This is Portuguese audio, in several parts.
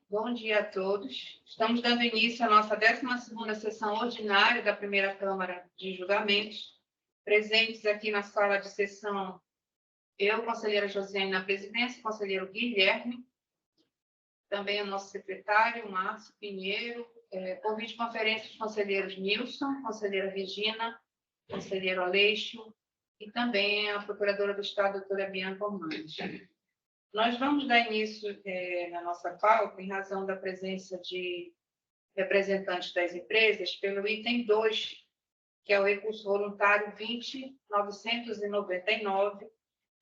Bom dia a todos. Estamos dando início à nossa 12ª sessão ordinária da primeira Câmara de Julgamentos. Presentes aqui na sala de sessão, eu, conselheira Josiane, na presidência, conselheiro Guilherme, também o nosso secretário, Márcio Pinheiro, por videoconferência, os conselheiros Nilson, conselheira Regina, conselheiro Aleixo e também a procuradora do Estado, doutora Bianca Ormandi. Nós vamos dar início na nossa pauta, em razão da presença de representantes das empresas, pelo item 2, que é o recurso voluntário 20.999,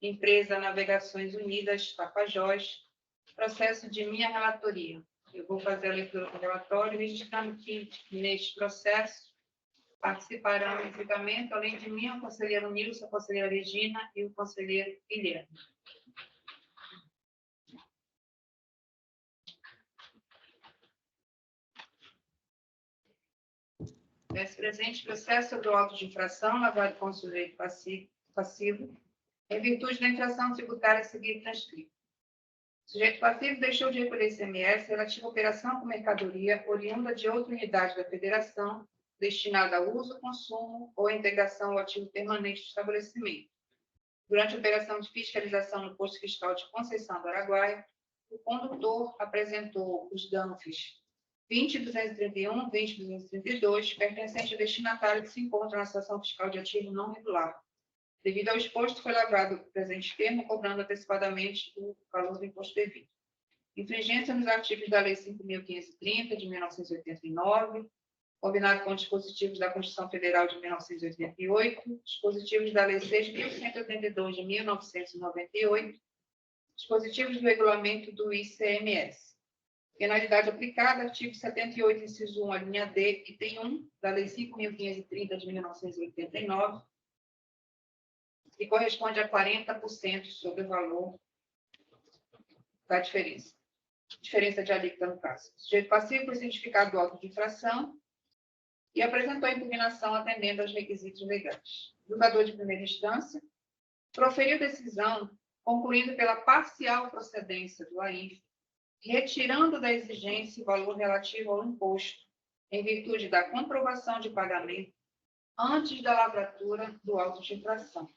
empresa Navegações Unidas, Tapajós, processo de minha relatoria. Eu vou fazer a leitura do relatório, registrando que neste processo participarão em julgamento, além de mim, o conselheiro Nilson, a conselheira Regina e o conselheiro Guilherme. Presente processo sobre o auto de infração lavado com sujeito passivo, em virtude da infração tributária a seguir transcrito. O sujeito passivo deixou de recolher ICMS relativo à operação com mercadoria oriunda de outra unidade da federação destinada a uso, consumo ou integração ao ativo permanente do estabelecimento. Durante a operação de fiscalização no posto fiscal de Conceição do Araguaia, o condutor apresentou os danos 20.231, 20.232, pertencente ao destinatário que se encontra na situação fiscal de ativo não regular. Devido ao exposto, foi lavrado o presente termo, cobrando antecipadamente o valor do imposto devido. Infringência nos artigos da Lei 5.530, de 1989, combinado com dispositivos da Constituição Federal de 1988, dispositivos da Lei 6.182, de 1998, dispositivos do regulamento do ICMS. Penalidade aplicada, artigo 78, inciso 1, a linha D, item 1, da Lei 5.530, de 1989, que corresponde a 40% sobre o valor da diferença. Diferença de alíquota, no caso. O sujeito passivo foi cientificado do auto de infração e apresentou a impugnação atendendo aos requisitos legais. O julgador de primeira instância proferiu decisão concluindo pela parcial procedência do AIF, retirando da exigência o valor relativo ao imposto, em virtude da comprovação de pagamento antes da lavratura do auto de infração.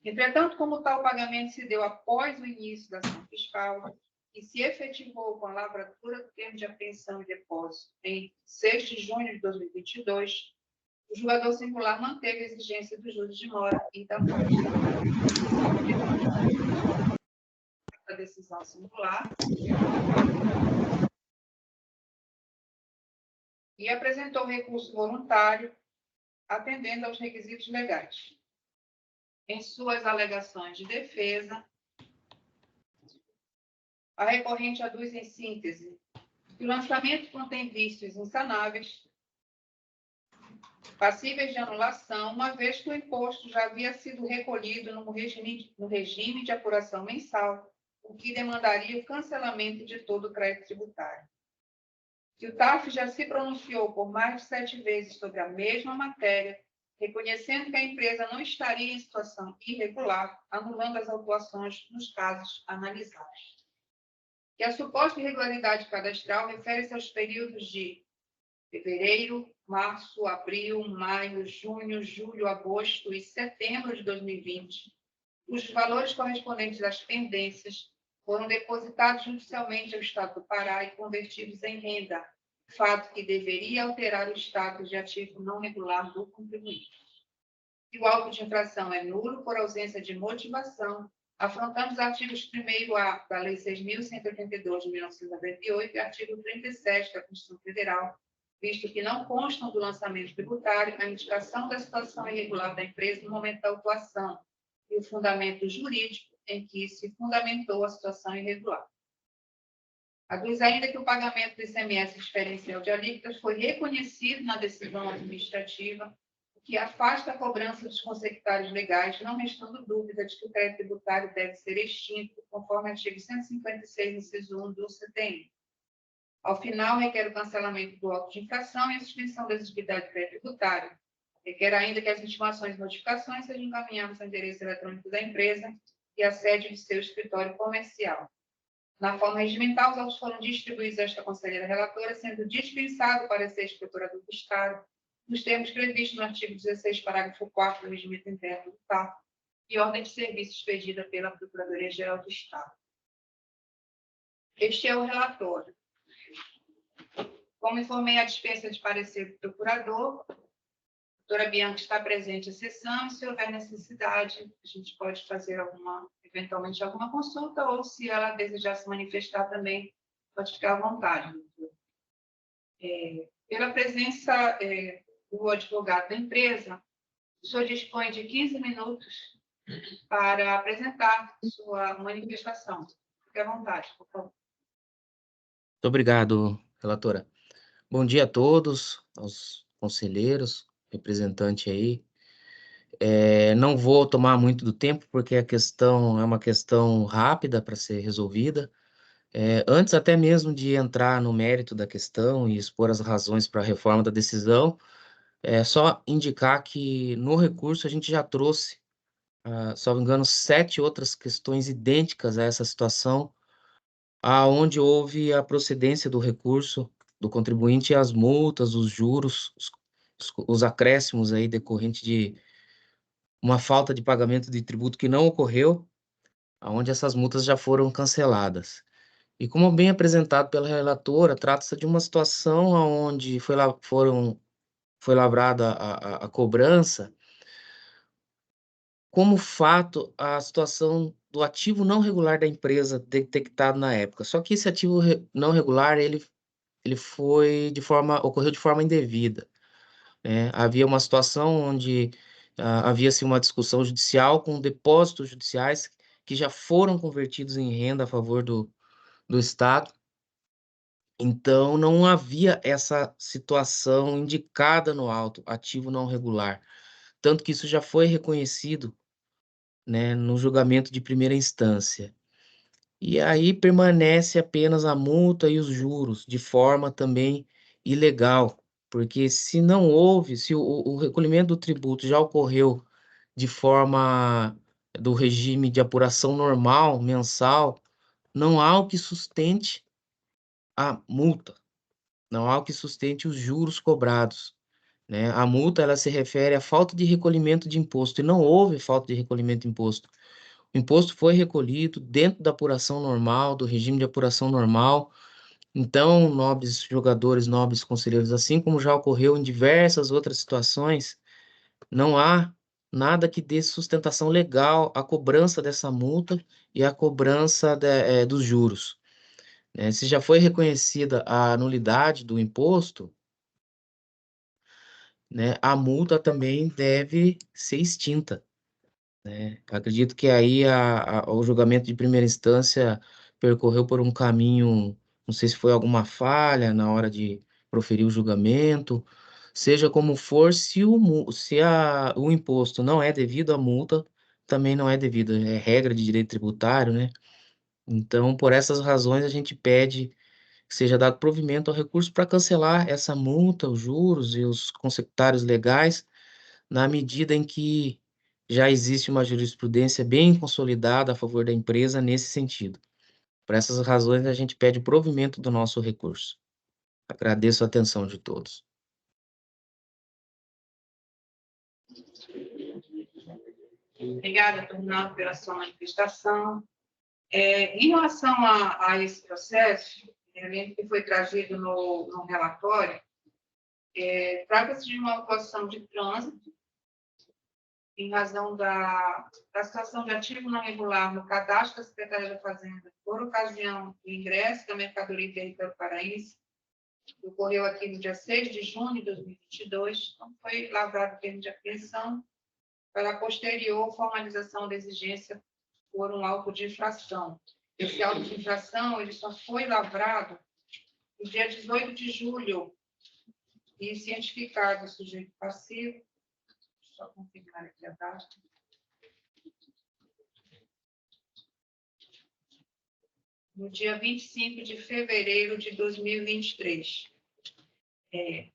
Entretanto, como tal pagamento se deu após o início da ação fiscal e se efetivou com a lavratura do termo de apreensão e depósito em 6 de junho de 2022, o julgador singular manteve a exigência dos juros de mora e da multa. A decisão singular e apresentou recurso voluntário atendendo aos requisitos legais. Em suas alegações de defesa, a recorrente aduz em síntese que o lançamento contém vícios insanáveis, passíveis de anulação, uma vez que o imposto já havia sido recolhido no regime de apuração mensal, o que demandaria o cancelamento de todo o crédito tributário. Que o TAF já se pronunciou por mais de 7 vezes sobre a mesma matéria, reconhecendo que a empresa não estaria em situação irregular, anulando as autuações nos casos analisados. Que a suposta irregularidade cadastral refere-se aos períodos de fevereiro, março, abril, maio, junho, julho, agosto e setembro de 2020, cujos valores correspondentes às pendências foram depositados judicialmente ao Estado do Pará e convertidos em renda, fato que deveria alterar o status de ativo não regular do contribuinte. E o auto de infração é nulo por ausência de motivação, afrontando os artigos 1º-A da Lei 6.182, de 1998 e artigo 37 da Constituição Federal, visto que não constam do lançamento tributário a indicação da situação irregular da empresa no momento da autuação e o fundamento jurídico em que se fundamentou a situação irregular. Aduz ainda que o pagamento do ICMS diferencial de alíquotas foi reconhecido na decisão administrativa, o que afasta a cobrança dos consectários legais, não restando dúvida de que o crédito tributário deve ser extinto, conforme o artigo 156, inciso 1 do CTN. Ao final, requer o cancelamento do auto de infração e a suspensão da exigibilidade do crédito tributário, Requer ainda que as intimações e notificações sejam encaminhadas ao endereço eletrônico da empresa e à sede de seu escritório comercial. Na forma regimental, os autos foram distribuídos a esta conselheira relatora, sendo dispensado o parecer de procurador do Estado, nos termos previstos no artigo 16, parágrafo 4º do Regimento Interno do TAP, e ordem de serviço expedida pela Procuradoria-Geral do Estado. Este é o relatório. Como informei a dispensa de parecer do procurador, a doutora Bianca está presente à sessão, e se houver necessidade, a gente pode fazer eventualmente alguma consulta, ou se ela desejar se manifestar também, pode ficar à vontade. Pela presença do advogado da empresa, o senhor dispõe de 15 minutos para apresentar sua manifestação. Fique à vontade, por favor. Muito obrigado, relatora. Bom dia a todos, aos conselheiros, representante aí. Não vou tomar muito do tempo, porque a questão é uma questão rápida para ser resolvida. Antes até mesmo de entrar no mérito da questão e expor as razões para a reforma da decisão, é só indicar que no recurso a gente já trouxe, salvo engano, 7 outras questões idênticas a essa situação, aonde houve a procedência do recurso do contribuinte e as multas, os juros, os acréscimos aí decorrente de uma falta de pagamento de tributo que não ocorreu, aonde essas multas já foram canceladas. E como bem apresentado pela relatora, trata-se de uma situação onde foi lavrada a cobrança, como fato a situação do ativo não regular da empresa detectado na época. Só que esse ativo não regular, ele ocorreu de forma indevida, né? Havia uma situação onde havia-se uma discussão judicial com depósitos judiciais que já foram convertidos em renda a favor do Estado. Então, não havia essa situação indicada no auto, ativo não regular. Tanto que isso já foi reconhecido, né, no julgamento de primeira instância. E aí permanece apenas a multa e os juros, de forma também ilegal, porque se o recolhimento do tributo já ocorreu de forma do regime de apuração normal, mensal, não há o que sustente a multa, não há o que sustente os juros cobrados, né? A multa, ela se refere à falta de recolhimento de imposto, e não houve falta de recolhimento de imposto. O imposto foi recolhido dentro da apuração normal, do regime de apuração normal. Então, nobres jogadores, nobres conselheiros, assim como já ocorreu em diversas outras situações, não há nada que dê sustentação legal à cobrança dessa multa e à cobrança dos juros, né? Se já foi reconhecida a nulidade do imposto, né, a multa também deve ser extinta, né? Acredito que aí o julgamento de primeira instância percorreu por um caminho, não sei se foi alguma falha na hora de proferir o julgamento, seja como for, o imposto não é devido, a multa também não é devida, é regra de direito tributário, né? Então, por essas razões, a gente pede que seja dado provimento ao recurso para cancelar essa multa, os juros e os consecutários legais, na medida em que já existe uma jurisprudência bem consolidada a favor da empresa nesse sentido. Por essas razões, a gente pede o provimento do nosso recurso. Agradeço a atenção de todos. Obrigada, Fernando, pela sua manifestação. Em relação a esse processo, que foi trazido no relatório, trata-se de uma autuação de trânsito, em razão da situação de ativo não regular no cadastro da Secretaria da Fazenda, por ocasião do ingresso da mercadoria em território paraense, que ocorreu aqui no dia 6 de junho de 2022, então foi lavrado o termo de apreensão para a posterior formalização da exigência por um auto de infração. Esse auto de infração ele só foi lavrado no dia 18 de julho e cientificado o sujeito passivo. Deixa eu só confirmar aqui a data. No dia 25 de fevereiro de 2023.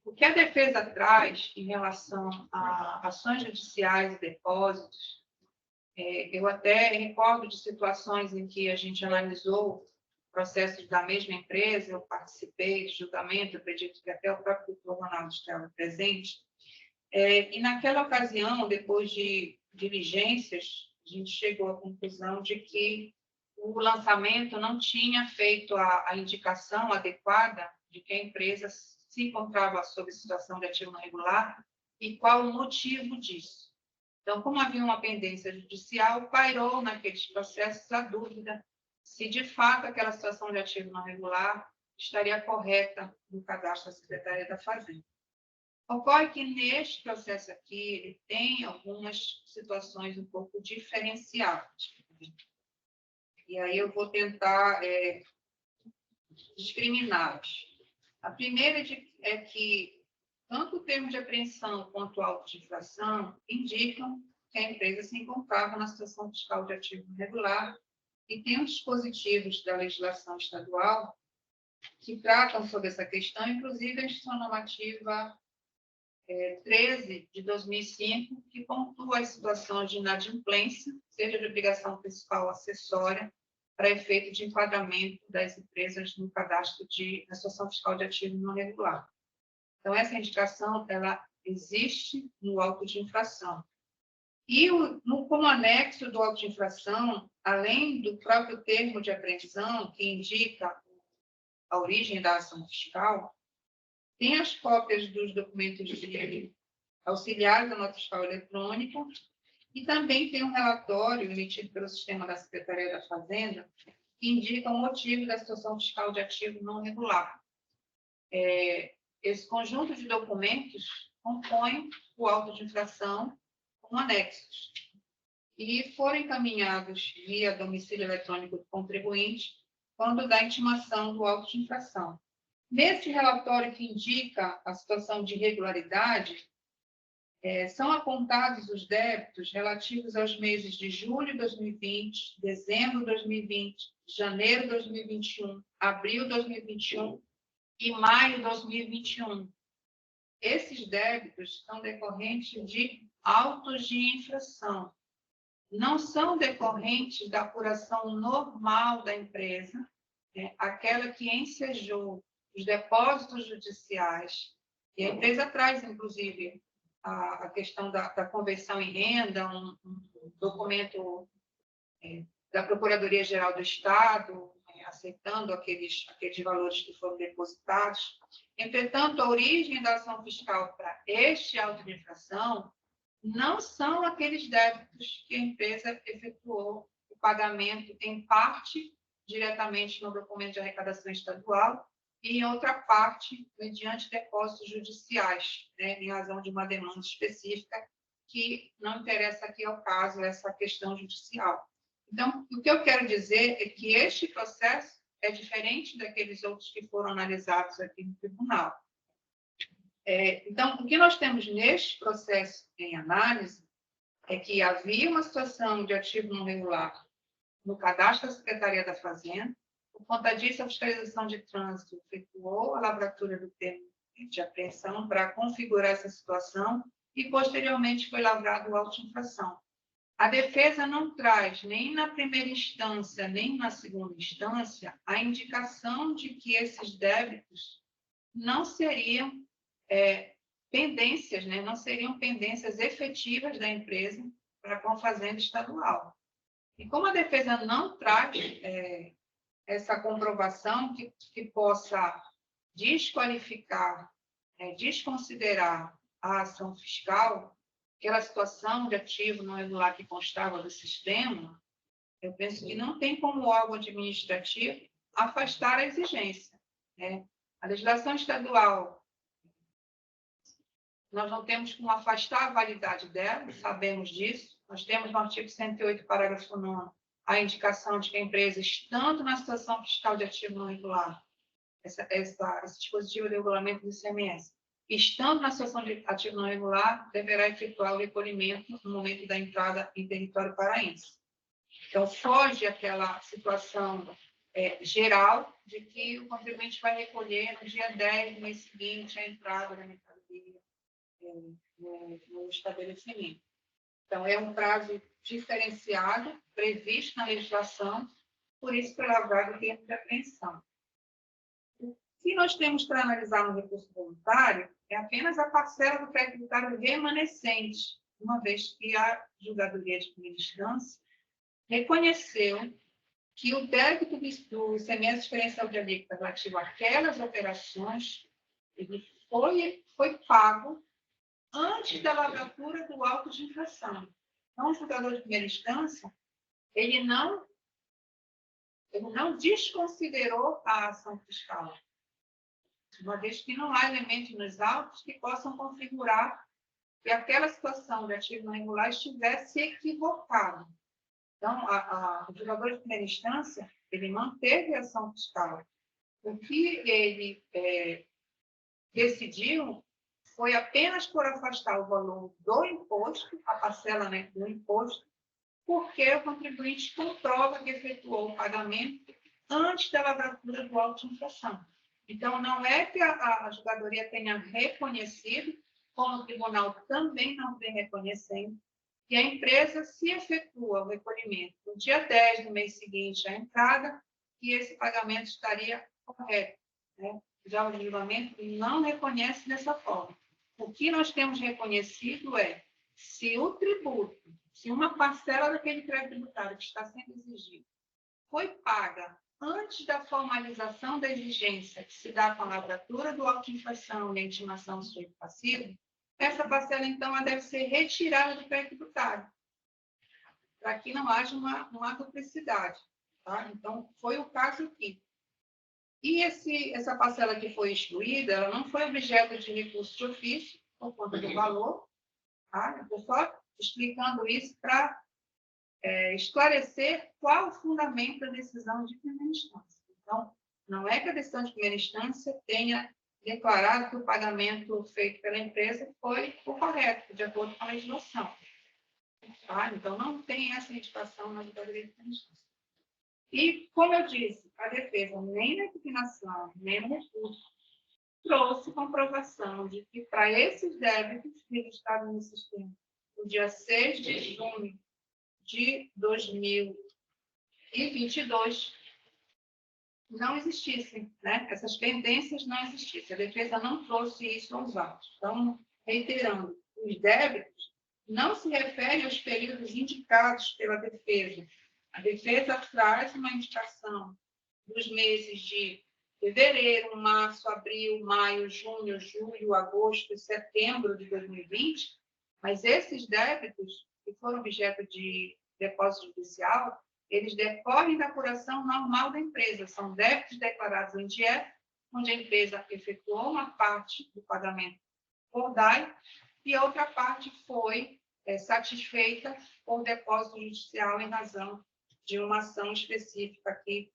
O que a defesa traz em relação a ações judiciais e depósitos, eu até recordo de situações em que a gente analisou processos da mesma empresa, eu participei de julgamento, eu acredito que até o próprio doutor Ronaldo estava presente, e naquela ocasião, depois de diligências, a gente chegou à conclusão de que o lançamento não tinha feito a indicação adequada de que a empresa se encontrava sob situação de ativo não regular e qual o motivo disso. Então, como havia uma pendência judicial, pairou naqueles processos a dúvida se, de fato, aquela situação de ativo não regular estaria correta no cadastro da Secretaria da Fazenda. Ocorre que, neste processo aqui, ele tem algumas situações um pouco diferenciadas. E aí eu vou tentar discriminá-las. A primeira é que tanto o termo de apreensão quanto o auto de infração indicam que a empresa se encontrava na situação fiscal de ativo irregular e tem os dispositivos da legislação estadual que tratam sobre essa questão, inclusive a Instituição Normativa 13 de 2005, que pontua as situações de inadimplência, seja de obrigação principal ou acessória, para efeito de enquadramento das empresas no cadastro na situação fiscal de ativo não regular. Então, essa indicação, ela existe no auto de infração. E, como anexo do auto de infração, além do próprio termo de apreensão, que indica a origem da ação fiscal, tem as cópias dos documentos auxiliares da nota fiscal eletrônica e também tem um relatório emitido pelo sistema da Secretaria da Fazenda que indica o motivo da situação fiscal de ativo não regular. Esse conjunto de documentos compõe o auto de infração com anexos e foram encaminhados via domicílio eletrônico do contribuinte quando da intimação do auto de infração. Nesse relatório que indica a situação de irregularidade, são apontados os débitos relativos aos meses de julho de 2020, dezembro de 2020, janeiro de 2021, abril de 2021 e maio de 2021. Esses débitos são decorrentes de autos de infração. Não são decorrentes da apuração normal da empresa, aquela que ensejou os depósitos judiciais, e a empresa traz, inclusive, a questão da conversão em renda, um documento da Procuradoria-Geral do Estado, aceitando aqueles valores que foram depositados. Entretanto, a origem da ação fiscal para este auto de infração não são aqueles débitos que a empresa efetuou o pagamento, em parte, diretamente no documento de arrecadação estadual, e em outra parte, mediante depósitos judiciais, em razão de uma demanda específica, que não interessa aqui ao caso essa questão judicial. Então, o que eu quero dizer é que este processo é diferente daqueles outros que foram analisados aqui no tribunal. Então, o que nós temos neste processo em análise é que havia uma situação de ativo não regular no cadastro da Secretaria da Fazenda. Por conta disso, a fiscalização de trânsito efetuou a lavratura do termo de apreensão para configurar essa situação e, posteriormente, foi lavrado o auto de infração. A defesa não traz, nem na primeira instância, nem na segunda instância, a indicação de que esses débitos não seriam pendências, não seriam pendências efetivas da empresa para com a Fazenda Estadual. E como a defesa não traz essa comprovação que possa desqualificar, desconsiderar a ação fiscal, aquela situação de ativo não regular que constava do sistema, eu penso que não tem como órgão administrativo afastar a exigência. A legislação estadual, nós não temos como afastar a validade dela, sabemos disso. Nós temos no artigo 108, parágrafo 9º, a indicação de que a empresa, estando na situação fiscal de ativo não regular, esse dispositivo de regulamento do ICMS, estando na situação de ativo não regular, deverá efetuar o recolhimento no momento da entrada em território paraense. Então, foge aquela situação geral de que o contribuinte vai recolher no dia 10 do mês seguinte a entrada da mercadoria no estabelecimento. Então, é um prazo diferenciado, previsto na legislação, por isso foi lavrado o termo de apreensão. O que nós temos para analisar no recurso voluntário é apenas a parcela do crédito tributário remanescente, uma vez que a julgadoria de primeira instância reconheceu que o débito do ICMS diferencial de alíquota relativo àquelas operações ele foi pago antes da lavratura do auto de infração. Então, o julgador de primeira instância, ele não desconsiderou a ação fiscal, uma vez que não há elementos nos autos que possam configurar que aquela situação de ativo não regular estivesse equivocada. Então, o julgador de primeira instância, ele manteve a ação fiscal. O que ele decidiu foi apenas por afastar o valor do imposto, a parcela, né, do imposto, porque o contribuinte comprova que efetuou o pagamento antes da lavratura do auto de infração. Então, não é que a julgadoria tenha reconhecido, como o tribunal também não vem reconhecendo, que a empresa, se efetua o recolhimento no dia 10 do mês seguinte à entrada, que esse pagamento estaria correto, né? Já o regulamento não reconhece dessa forma. O que nós temos reconhecido é se o tributo, se uma parcela daquele crédito tributário que está sendo exigido foi paga antes da formalização da exigência que se dá com a lavratura do auto de infração e a intimação do sujeito passivo, essa parcela, então, ela deve ser retirada do crédito tributário, para que não haja uma duplicidade. Tá? Então, foi o caso aqui. E essa parcela que foi excluída, ela não foi objeto de recurso de ofício, por conta do valor. Tá? Estou só explicando isso para esclarecer qual o fundamento da decisão de primeira instância. Então, não é que a decisão de primeira instância tenha declarado que o pagamento feito pela empresa foi o correto, de acordo com a legislação. Tá? Então, não tem essa indicação na julgadoria de primeira instância. E, como eu disse, a defesa, nem na impugnação, nem no recurso, trouxe comprovação de que, para esses débitos registrados no sistema, no dia 6 de junho de 2022, não existissem, né? Essas pendências não existissem. A defesa não trouxe isso aos autos. Então, reiterando, os débitos não se referem aos períodos indicados pela defesa. A defesa traz uma indicação dos meses de fevereiro, março, abril, maio, junho, julho, agosto e setembro de 2020, mas esses débitos, que foram objeto de depósito judicial, eles decorrem da apuração normal da empresa. São débitos declarados em DIE, onde a empresa efetuou uma parte do pagamento por DAI e outra parte foi satisfeita por depósito judicial em razão de uma ação específica que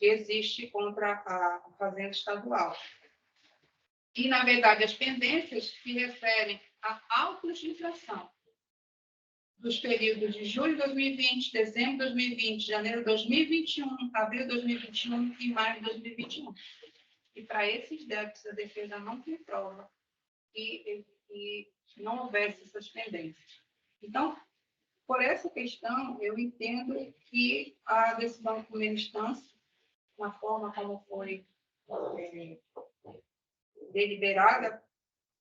existe contra a Fazenda Estadual. E, na verdade, as pendências se referem a autos de infração dos períodos de julho de 2020, dezembro de 2020, janeiro de 2021, abril de 2021 e maio de 2021. E, para esses débitos, a defesa não tem prova que não houvesse essas pendências. Então, por essa questão, eu entendo que a decisão de primeira instância, na forma como foi deliberada,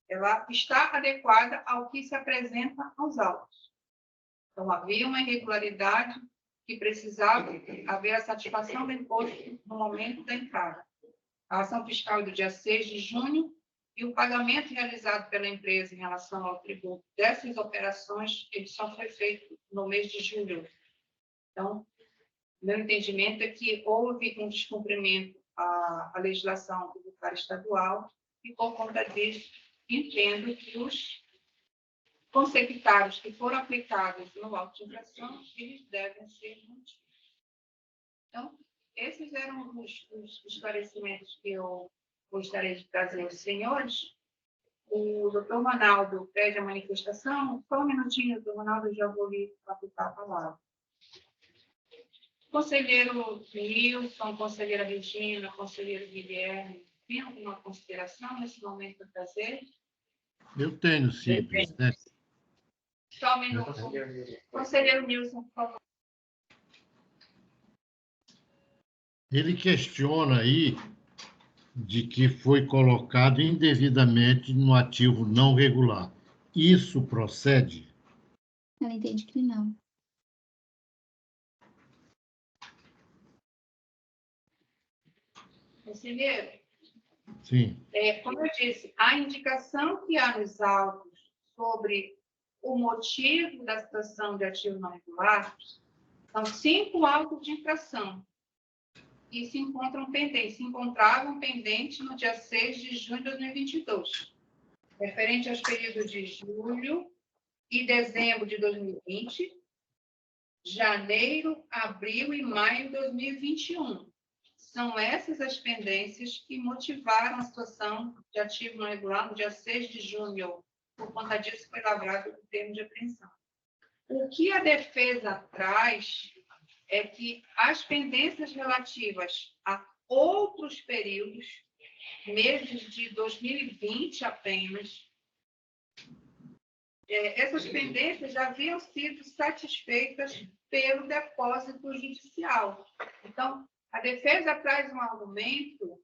ela está adequada ao que se apresenta aos autos. Então, havia uma irregularidade que precisava haver a satisfação do imposto no momento da entrada. A ação fiscal do dia 6 de junho e o pagamento realizado pela empresa em relação ao tributo dessas operações, ele só foi feito no mês de julho. Então, meu entendimento é que houve um descumprimento à legislação tributária estadual e, por conta disso, entendo que os consectários que foram aplicados no auto de infração, eles devem ser mantidos. Então, esses eram os esclarecimentos que eu gostaria de trazer aos senhores. O doutor Manaldo pede a manifestação. Só um minutinho, doutor Manaldo, eu já vou lhe aplicar a palavra. Conselheiro Nilson, conselheira Regina, conselheiro Guilherme, tem alguma consideração nesse momento a trazer? Eu tenho, sim, presidente. Só um minuto. Conselheiro Nilson, por favor. Ele questiona aí de que foi colocado indevidamente no ativo não regular. Isso procede? Ela entende que não. Conselheiro, Sim. como eu disse, a indicação que há nos autos sobre o motivo da situação de ativo não regular são 5 autos de infração que se encontravam pendentes no dia 6 de junho de 2022, referente aos períodos de julho e dezembro de 2020, janeiro, abril e maio de 2021. São essas as pendências que motivaram a situação de ativo não regular no dia 6 de junho. Por conta disso, foi lavrado o termo de apreensão. O que a defesa traz é que as pendências relativas a outros períodos, meses de 2020 apenas, essas pendências já haviam sido satisfeitas pelo depósito judicial. Então, a defesa traz um argumento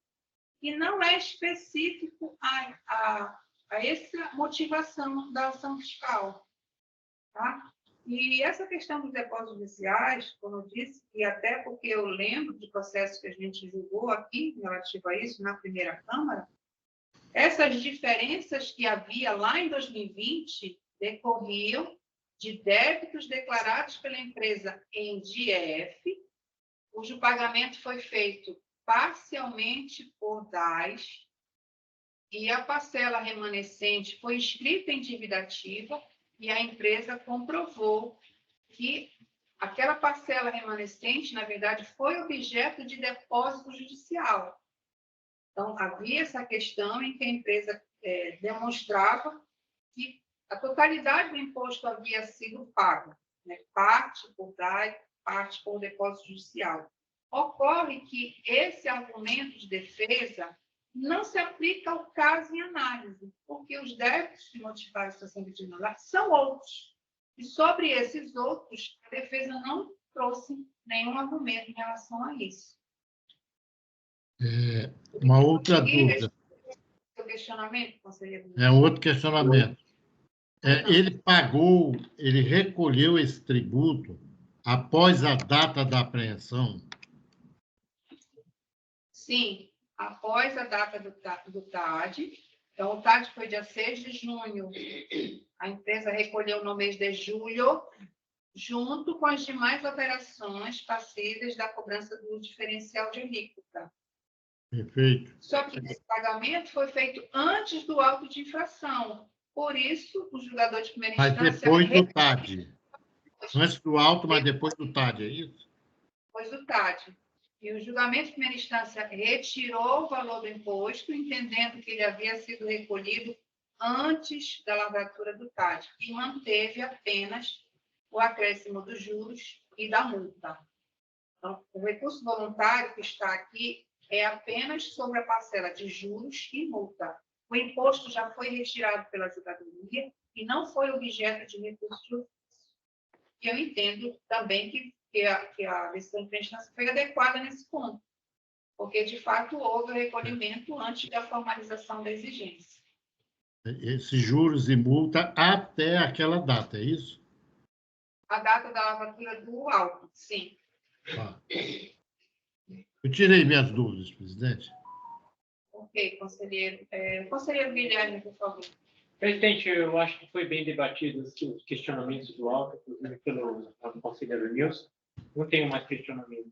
que não é específico a essa motivação da ação fiscal. Tá? E essa questão dos depósitos judiciais, como eu disse, e até porque eu lembro de processos que a gente julgou aqui relativo a isso na primeira Câmara, essas diferenças que havia lá em 2020 decorriam de débitos declarados pela empresa em DIEF, cujo pagamento foi feito parcialmente por DAS, e a parcela remanescente foi inscrita em dívida ativa, e a empresa comprovou que aquela parcela remanescente, na verdade, foi objeto de depósito judicial. Então, havia essa questão em que a empresa demonstrava que a totalidade do imposto havia sido paga, né? Parte por DAI, parte por depósito judicial. Ocorre que esse argumento de defesa não se aplica ao caso em análise, porque os débitos que motivaram a situação de dívida são outros. E sobre esses outros, a defesa não trouxe nenhum argumento em relação a isso. Uma outra dúvida. Seu questionamento, conselheiro? É outro questionamento. Ele recolheu esse tributo após a data da apreensão? Sim, após a data do TAD. Então, o TAD foi dia 6 de junho. A empresa recolheu no mês de julho, junto com as demais operações passíveis da cobrança do diferencial de alíquota. Perfeito. Só que esse pagamento foi feito antes do auto de infração. Por isso, o julgador de primeira Mas instância... depois do TAD. Antes do auto, mas depois do TAD, é isso? Depois do TAD. E o julgamento de primeira instância retirou o valor do imposto, entendendo que ele havia sido recolhido antes da lavratura do TAD, e manteve apenas o acréscimo dos juros e da multa. Então, o recurso voluntário que está aqui é apenas sobre a parcela de juros e multa. O imposto já foi retirado pela julgadoria e não foi objeto de recurso de ofício. E eu entendo também que a decisão de primeira instância foi adequada nesse ponto, porque, de fato, houve o recolhimento antes da formalização da exigência. Esses juros e multa até aquela data, é isso? A data da lavratura do auto, sim. Tá. Eu tirei minhas dúvidas, presidente. Ok, conselheiro. Conselheiro Guilherme, por favor. Presidente, eu acho que foi bem debatido os questionamentos do auto, inclusive pelo conselheiro Nilson. Não tenho mais questionamento.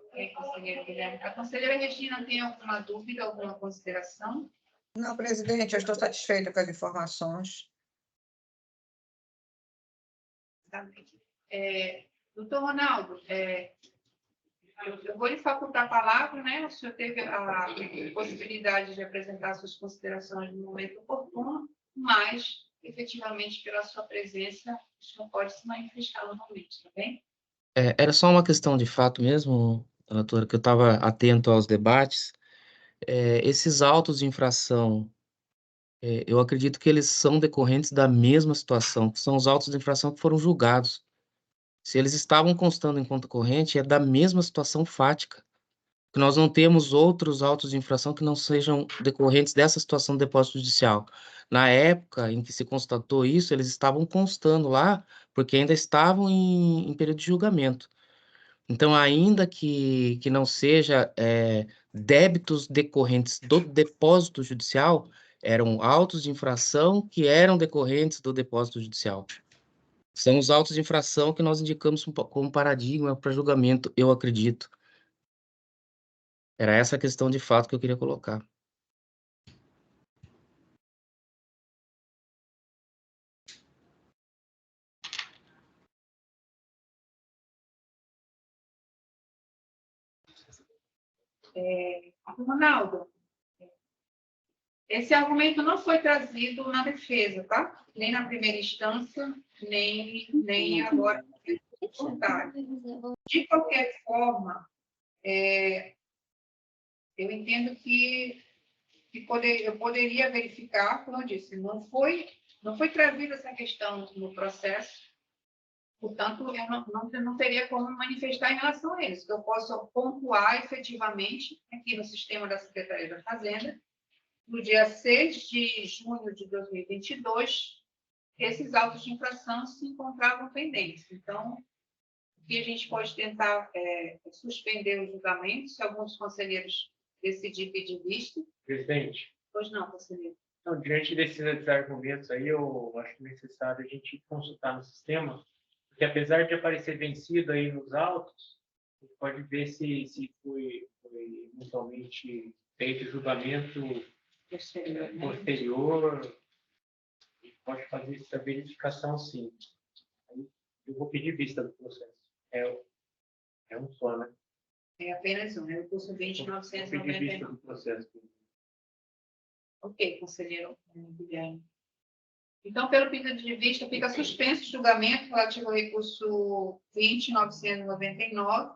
Ok, conselheiro Guilherme. A conselheira Regina tem alguma dúvida, alguma consideração? Não, presidente, eu estou satisfeita com as informações. Tá bem. Doutor Ronaldo, eu vou lhe facultar a palavra, né? O senhor teve a possibilidade de apresentar suas considerações no momento oportuno, mas, efetivamente, pela sua presença, o senhor pode se manifestar novamente, tá bem? Era só uma questão de fato mesmo, relatora, que eu estava atento aos debates. Esses autos de infração, eu acredito que eles são decorrentes da mesma situação, que são os autos de infração que foram julgados. Se eles estavam constando em conta corrente, é da mesma situação fática, que nós não temos outros autos de infração que não sejam decorrentes dessa situação de depósito judicial. Na época em que se constatou isso, eles estavam constando lá, porque ainda estavam em período de julgamento. Então, ainda que não seja débitos decorrentes do depósito judicial, eram autos de infração que eram decorrentes do depósito judicial. São os autos de infração que nós indicamos como paradigma para julgamento, eu acredito. Era essa a questão de fato que eu queria colocar. Ronaldo, esse argumento não foi trazido na defesa, tá? Nem na primeira instância, nem agora. De qualquer forma, eu entendo que eu poderia verificar, como eu disse, não foi trazida essa questão no processo, portanto, eu não teria como manifestar em relação a eles. Eu posso pontuar efetivamente aqui no sistema da Secretaria da Fazenda, no dia 6 de junho de 2022, esses autos de infração se encontravam pendentes. Então, o que a gente pode tentar suspender o julgamento, se alguns conselheiros decidirem pedir vista. Presidente, Pois não, conselheiro. então, diante desses argumentos aí, eu acho necessário a gente consultar no sistema, porque apesar de aparecer vencido aí nos autos, a gente pode ver se foi eventualmente feito julgamento posterior, e pode fazer essa verificação, sim. Aí eu vou pedir vista do processo. É um só, né? É apenas um, é o curso Vou pedir vista 20.999. do processo. Ok, conselheiro Guilherme. Então, pelo pedido de vista, fica suspenso o julgamento relativo ao recurso 20.999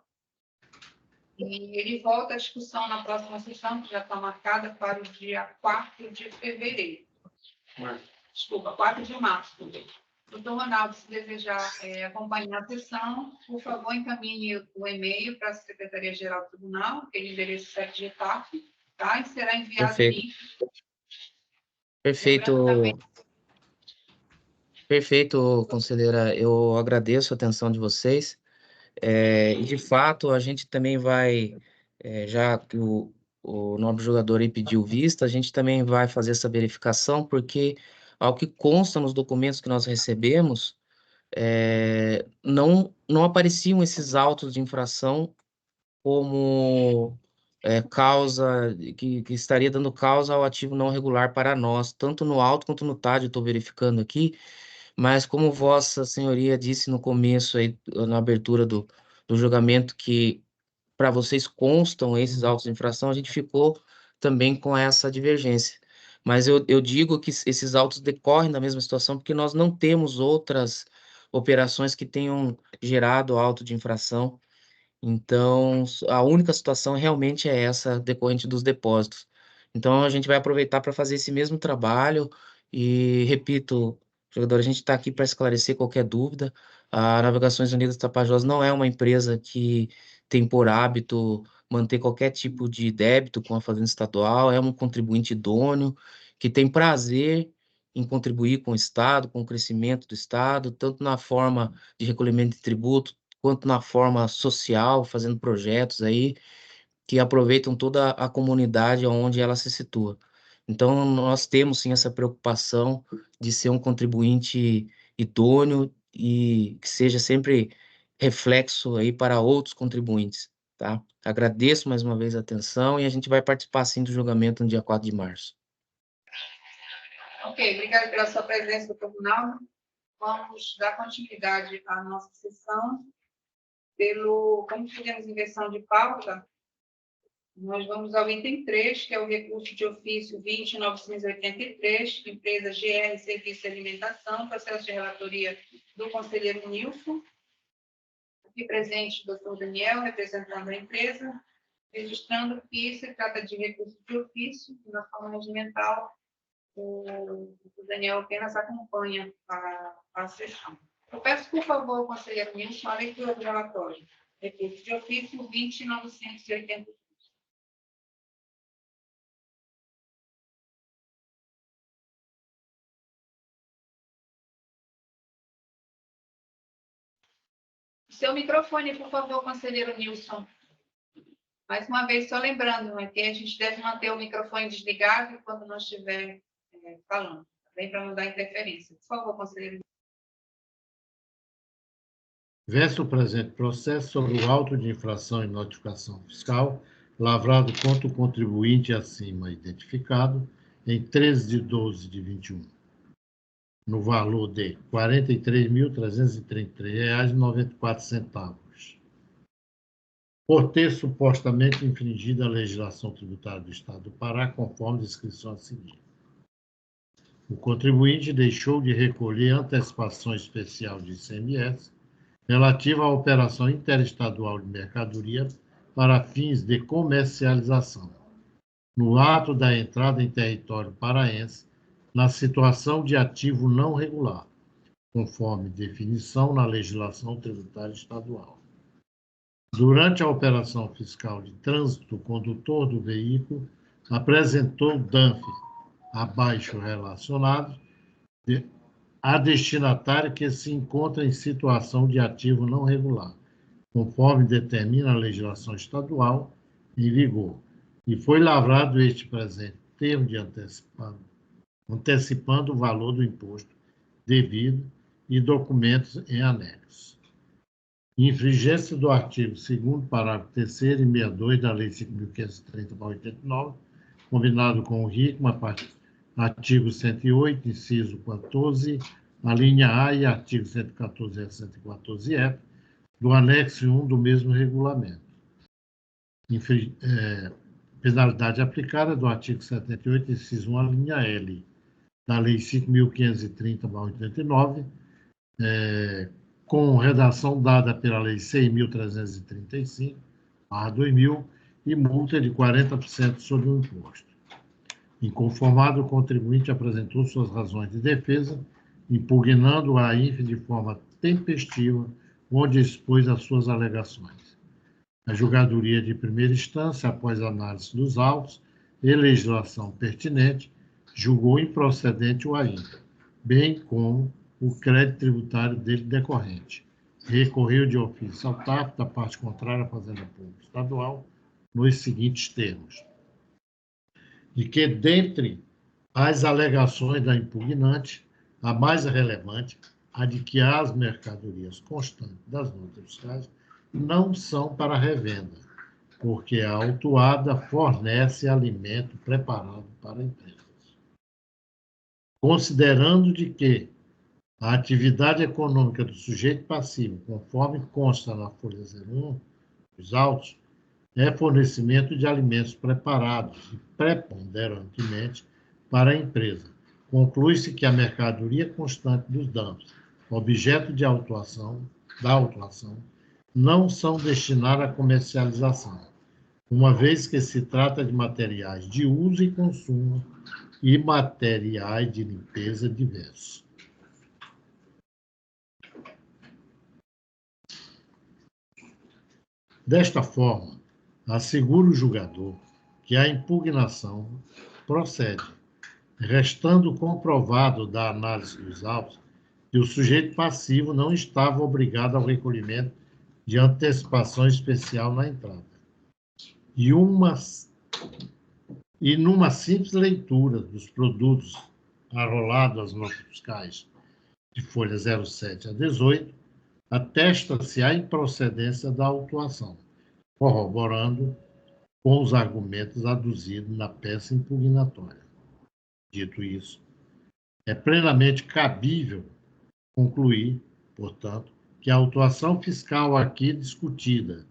e ele volta à discussão na próxima sessão, que já está marcada para o dia 4 de fevereiro. Desculpa, 4 de março. Doutor Ronaldo, se desejar acompanhar a sessão, por favor, encaminhe o e-mail para a Secretaria-Geral do Tribunal, aquele endereço 7 de TAF, tá? E será enviado o Perfeito. link. Perfeito, perfeito, conselheira. Eu agradeço a atenção de vocês. E de fato, a gente também vai, já que o nobre jogador aí pediu vista, a gente também vai fazer essa verificação, porque ao que consta nos documentos que nós recebemos, não apareciam esses autos de infração como causa, que estaria dando causa ao ativo não regular para nós, tanto no auto quanto no TAD, eu estou verificando aqui, mas como Vossa Senhoria disse no começo, aí, na abertura do julgamento, que para vocês constam esses autos de infração, a gente ficou também com essa divergência. Mas eu digo que esses autos decorrem da mesma situação, porque nós não temos outras operações que tenham gerado auto de infração. Então, a única situação realmente é essa, decorrente dos depósitos. Então, a gente vai aproveitar para fazer esse mesmo trabalho e, repito, jogador, a gente está aqui para esclarecer qualquer dúvida. A Navegações Unidas Tapajós não é uma empresa que tem por hábito manter qualquer tipo de débito com a Fazenda Estadual, é um contribuinte idôneo que tem prazer em contribuir com o Estado, com o crescimento do Estado, tanto na forma de recolhimento de tributo, quanto na forma social, fazendo projetos aí que aproveitam toda a comunidade onde ela se situa. Então, nós temos sim essa preocupação de ser um contribuinte idôneo e que seja sempre reflexo aí para outros contribuintes, tá? Agradeço mais uma vez a atenção e a gente vai participar sim do julgamento no dia 4 de março. Ok, obrigada pela sua presença, doutor Ronaldo. Vamos dar continuidade à nossa sessão. Como fizemos inversão de pauta, nós vamos ao item 3, que é o recurso de ofício 20.983, empresa GR Serviço de Alimentação, processo de relatoria do conselheiro Nilson. Aqui presente o Dr. Daniel, representando a empresa, registrando que se trata de recurso de ofício, e na forma regimental, o Daniel apenas acompanha a sessão. Eu peço, por favor, ao conselheiro Nilson, a leitura do relatório. Recurso de ofício 20.980. Seu microfone, por favor, conselheiro Nilson. Mais uma vez, só lembrando, né, que a gente deve manter o microfone desligado quando não estiver falando, também para não dar interferência. Por favor, conselheiro. Versa o presente processo sobre o auto de infração e notificação fiscal lavrado contra o contribuinte acima identificado em 13/12/21, no valor de R$ 43.333,94, por ter supostamente infringido a legislação tributária do Estado do Pará, conforme descrição a seguir. O contribuinte deixou de recolher antecipação especial de ICMS relativa à operação interestadual de mercadoria para fins de comercialização, no ato da entrada em território paraense, na situação de ativo não regular, conforme definição na legislação tributária estadual. Durante a operação fiscal de trânsito, o condutor do veículo apresentou DANF abaixo relacionado a destinatário que se encontra em situação de ativo não regular, conforme determina a legislação estadual em vigor, e foi lavrado este presente termo de antecipando o valor do imposto devido e documentos em anexo. Infringência do artigo 2º, parágrafo 3º e 62 da Lei 5.530/89, combinado com o RICMA, artigo 108, inciso 14, a linha A e artigo 114 e 114F, do anexo 1 do mesmo regulamento. Penalidade aplicada do artigo 78, inciso 1, a linha L, da Lei 5.530/89, com redação dada pela Lei 6.335/2000 e multa de 40% sobre o imposto. Inconformado, o contribuinte apresentou suas razões de defesa, impugnando a INFE de forma tempestiva, onde expôs as suas alegações. A julgadoria de primeira instância, após análise dos autos e legislação pertinente, julgou improcedente o AINFE, bem como o crédito tributário dele decorrente. Recorreu de ofício ao TAF da parte contrária à Fazenda Pública Estadual nos seguintes termos: de que, dentre as alegações da impugnante, a mais relevante, a de que as mercadorias constantes das notas fiscais não são para revenda, porque a autuada fornece alimento preparado para empresas. Considerando de que a atividade econômica do sujeito passivo, conforme consta na folha 01 dos autos, é fornecimento de alimentos preparados e preponderantemente para a empresa. Conclui-se que a mercadoria constante dos danos, objeto da autuação, não são destinadas à comercialização, uma vez que se trata de materiais de uso e consumo e materiais de limpeza diversos. Desta forma, assegura o julgador que a impugnação procede, restando comprovado da análise dos autos que o sujeito passivo não estava obrigado ao recolhimento de antecipação especial na entrada. E numa simples leitura dos produtos arrolados às notas fiscais de folha 07 a 18, atesta-se a improcedência da autuação, corroborando com os argumentos aduzidos na peça impugnatória. Dito isso, é plenamente cabível concluir, portanto, que a autuação fiscal aqui discutida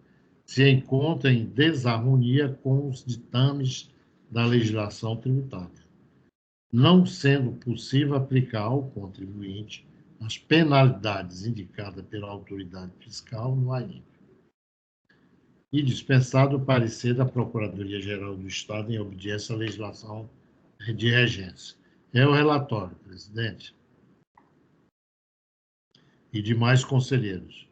se encontra em desarmonia com os ditames da legislação tributária, não sendo possível aplicar ao contribuinte as penalidades indicadas pela autoridade fiscal no AINF. E dispensado o parecer da Procuradoria-Geral do Estado em obediência à legislação de regência. É o relatório, presidente. E demais conselheiros.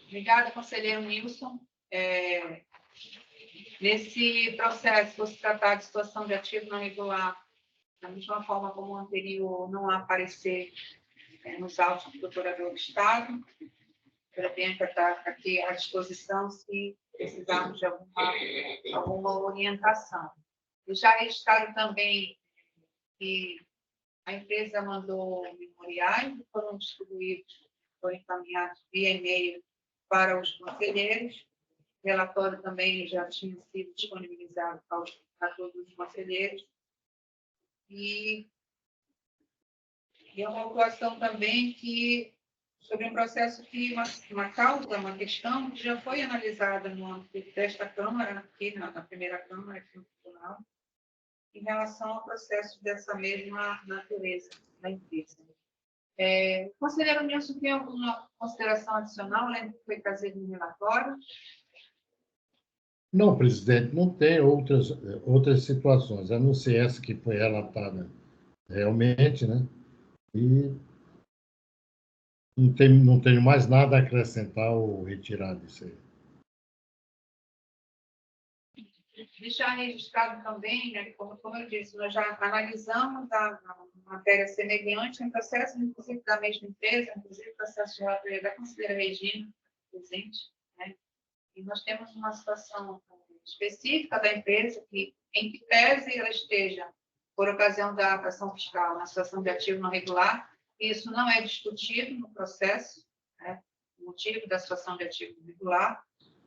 Obrigada, conselheiro Nilson. Nesse processo, por se tratar de situação de ativo não regular, da mesma forma como o anterior, não há parecer nos autos do procurador do Estado. Pretendo estar aqui à disposição se precisarmos de alguma orientação. E já registraram também que a empresa mandou memoriais que foram distribuídos, foram encaminhados via e-mail para os conselheiros. O relatório também já tinha sido disponibilizado a todos os conselheiros. E é uma atuação também que, sobre um processo que, uma causa, uma questão que já foi analisada no âmbito desta Câmara, aqui na primeira Câmara, aqui no Tribunal, em relação ao processo dessa mesma natureza da empresa. O conselheiro Nilson tem alguma consideração adicional, além do que foi trazido no relatório? Não, presidente, não tem outras situações, a não ser essa que foi relatada realmente, né? E não tenho mais nada a acrescentar ou retirar disso aí. Deixar registrado também, né, como eu disse, nós já analisamos a matéria semelhante em processo, inclusive, da mesma empresa, inclusive processo de relatoria da conselheira Regina, presente, né? E nós temos uma situação específica da empresa que, em que pese ela esteja, por ocasião da ação fiscal, na situação de ativo não regular, isso não é discutido no processo, né, o motivo da situação de ativo não regular.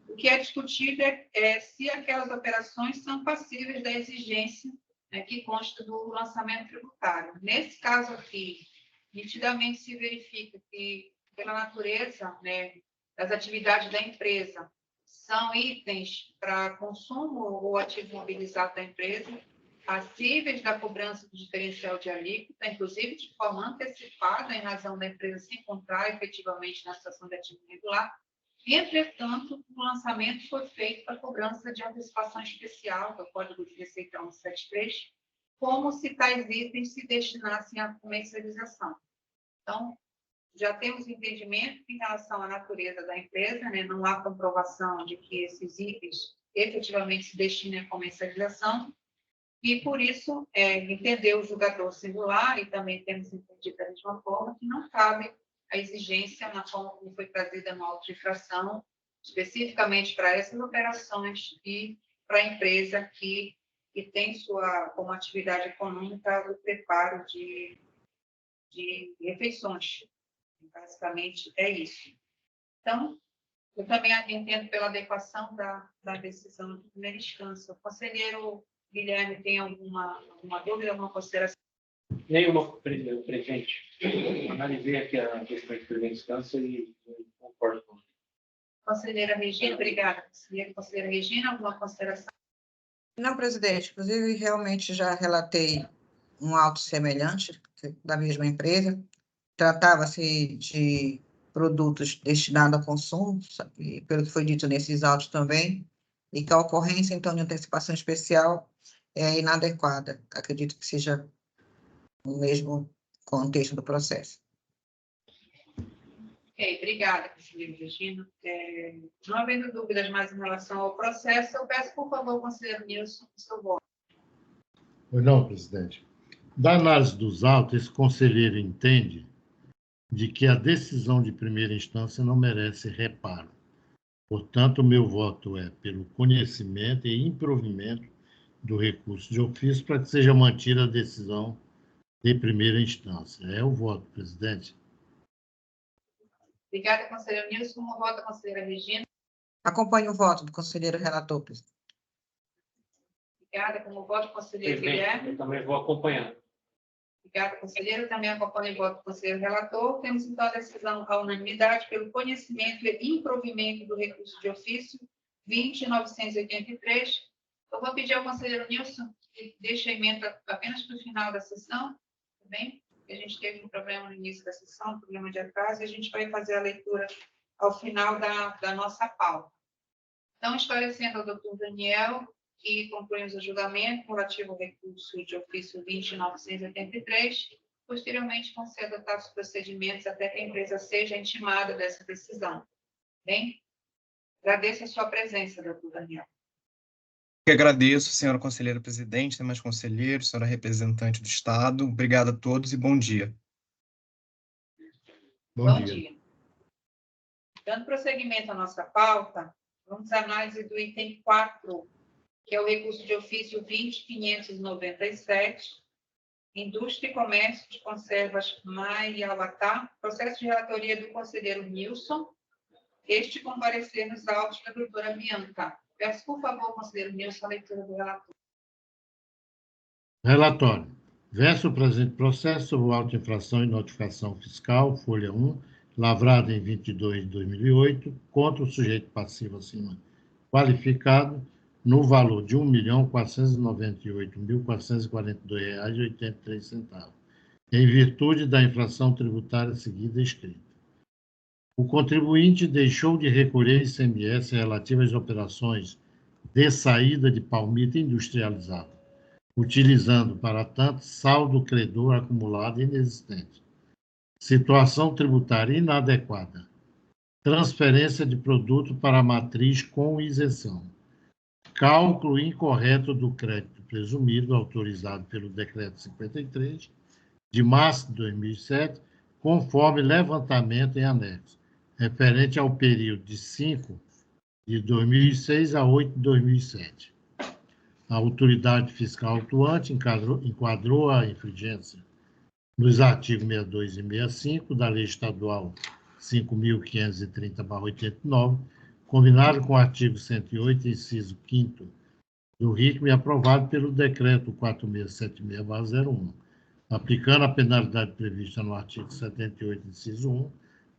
O que é discutido é se aquelas operações são passíveis da exigência, né, que consta do lançamento tributário. Nesse caso aqui, nitidamente se verifica que, pela natureza, né, das atividades da empresa, são itens para consumo ou ativo mobilizado da empresa, passíveis da cobrança do diferencial de alíquota, inclusive de forma antecipada, em razão da empresa se encontrar efetivamente na situação de ativo irregular. Entretanto, o lançamento foi feito para cobrança de antecipação especial, que é o Código de Receita 173, como se tais itens se destinassem à comercialização. Então, já temos entendimento em relação à natureza da empresa, né? Não há comprovação de que esses itens efetivamente se destinem à comercialização, e, por isso, entendeu o julgador singular, e também temos entendido da mesma forma, que não cabe a exigência na forma como foi trazida no auto de infração, especificamente para essas operações e para a empresa que tem como atividade econômica o preparo de refeições. Basicamente, é isso. Então, eu também entendo pela adequação da decisão de primeira instância. O conselheiro Guilherme tem alguma dúvida, alguma consideração? Nenhuma, presidente. Analisei aqui a questão de primeira instância e concordo com isso. Conselheira Regina, obrigada. Conselheira Regina, alguma consideração? Não, presidente. Inclusive, realmente já relatei um auto semelhante da mesma empresa. Tratava-se de produtos destinados ao consumo, e pelo que foi dito nesses autos também, e que a ocorrência, então, de antecipação especial é inadequada. Acredito que seja o mesmo contexto do processo. Ok, obrigada, conselheira Regina. Não havendo dúvidas mais em relação ao processo, eu peço, por favor, conselheiro Nilson, o seu voto. Pois não, presidente. Da análise dos autos, esse conselheiro entende de que a decisão de primeira instância não merece reparo. Portanto, o meu voto é pelo conhecimento e improvimento do recurso de ofício para que seja mantida a decisão de primeira instância. É o voto, presidente. Obrigada, conselheiro Nilson. Como vota a conselheira Regina? Acompanho o voto do conselheiro relator, presidente. Obrigada. Como voto, conselheiro Presidente, Guilherme? eu também vou acompanhando. Obrigada, conselheiro. Também acompanho o voto do conselheiro relator. Temos, então, a decisão à unanimidade pelo conhecimento e improvimento do recurso de ofício 20.983. Eu vou pedir ao conselheiro Nilson que deixe a emenda apenas para o final da sessão, tá bem? A gente teve um problema no início da sessão, um problema de atraso, e a gente vai fazer a leitura ao final da nossa pauta. Então, esclarecendo ao doutor Daniel, que concluímos o julgamento relativo ao recurso de ofício 20.983, posteriormente vão ser adotados procedimentos até que a empresa seja intimada dessa decisão. Bem? Agradeço a sua presença, doutor Daniel. Eu agradeço, senhora conselheira presidente, demais conselheiros, senhora representante do Estado. Obrigado a todos e bom dia. Bom dia. Dando prosseguimento à nossa pauta, vamos à análise do item 4, que é o recurso de ofício 20.597, Indústria e Comércio de Conservas Maiauatá, processo de relatoria do conselheiro Nilson, este comparecer nos autos da doutora Bianca. Peço, por favor, conselheiro Nilson, a leitura do relatório. Relatório. Verso o presente processo sobre o auto de infração e notificação fiscal, folha 1, lavrado em 22 de 2008, contra o sujeito passivo acima qualificado, no valor de R$ 1.498.442,83, em virtude da infração tributária seguida escrita. O contribuinte deixou de recolher ICMS relativas às operações de saída de palmito industrializado, utilizando, para tanto, saldo credor acumulado inexistente, situação tributária inadequada, transferência de produto para a matriz com isenção, cálculo incorreto do crédito presumido autorizado pelo Decreto 53, de março de 2007, conforme levantamento em anexo, referente ao período de 5 de 2006 a 8 de 2007. A autoridade fiscal atuante enquadrou a infringência nos artigos 62 e 65 da Lei Estadual 5.530/89, combinado com o artigo 108, inciso 5º do RICM, aprovado pelo Decreto 4676/01, aplicando a penalidade prevista no artigo 78, inciso 1,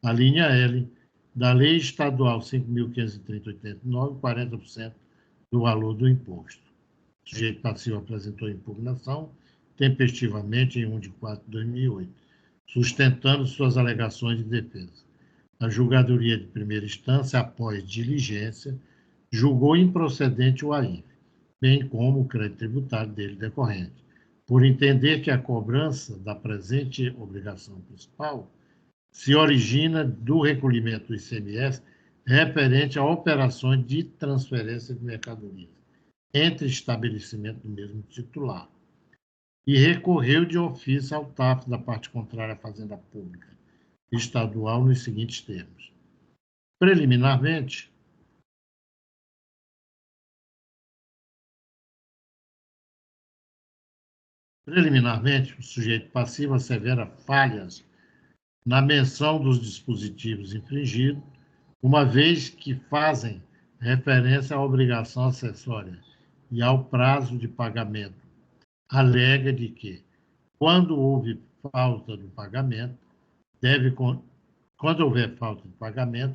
a linha L da Lei Estadual 5.530/89, 40% do valor do imposto. O sujeito passivo apresentou impugnação tempestivamente em 1 de 4 de 2008, sustentando suas alegações de defesa. A julgadoria de primeira instância, após diligência, julgou improcedente o AINF, bem como o crédito tributário dele decorrente, por entender que a cobrança da presente obrigação principal se origina do recolhimento do ICMS referente a operações de transferência de mercadorias entre estabelecimentos do mesmo titular, e recorreu de ofício ao TAF da parte contrária à Fazenda Pública Estadual nos seguintes termos. Preliminarmente, o sujeito passivo assevera falhas na menção dos dispositivos infringidos, uma vez que fazem referência à obrigação acessória e ao prazo de pagamento. Alega de que, quando houver falta de pagamento,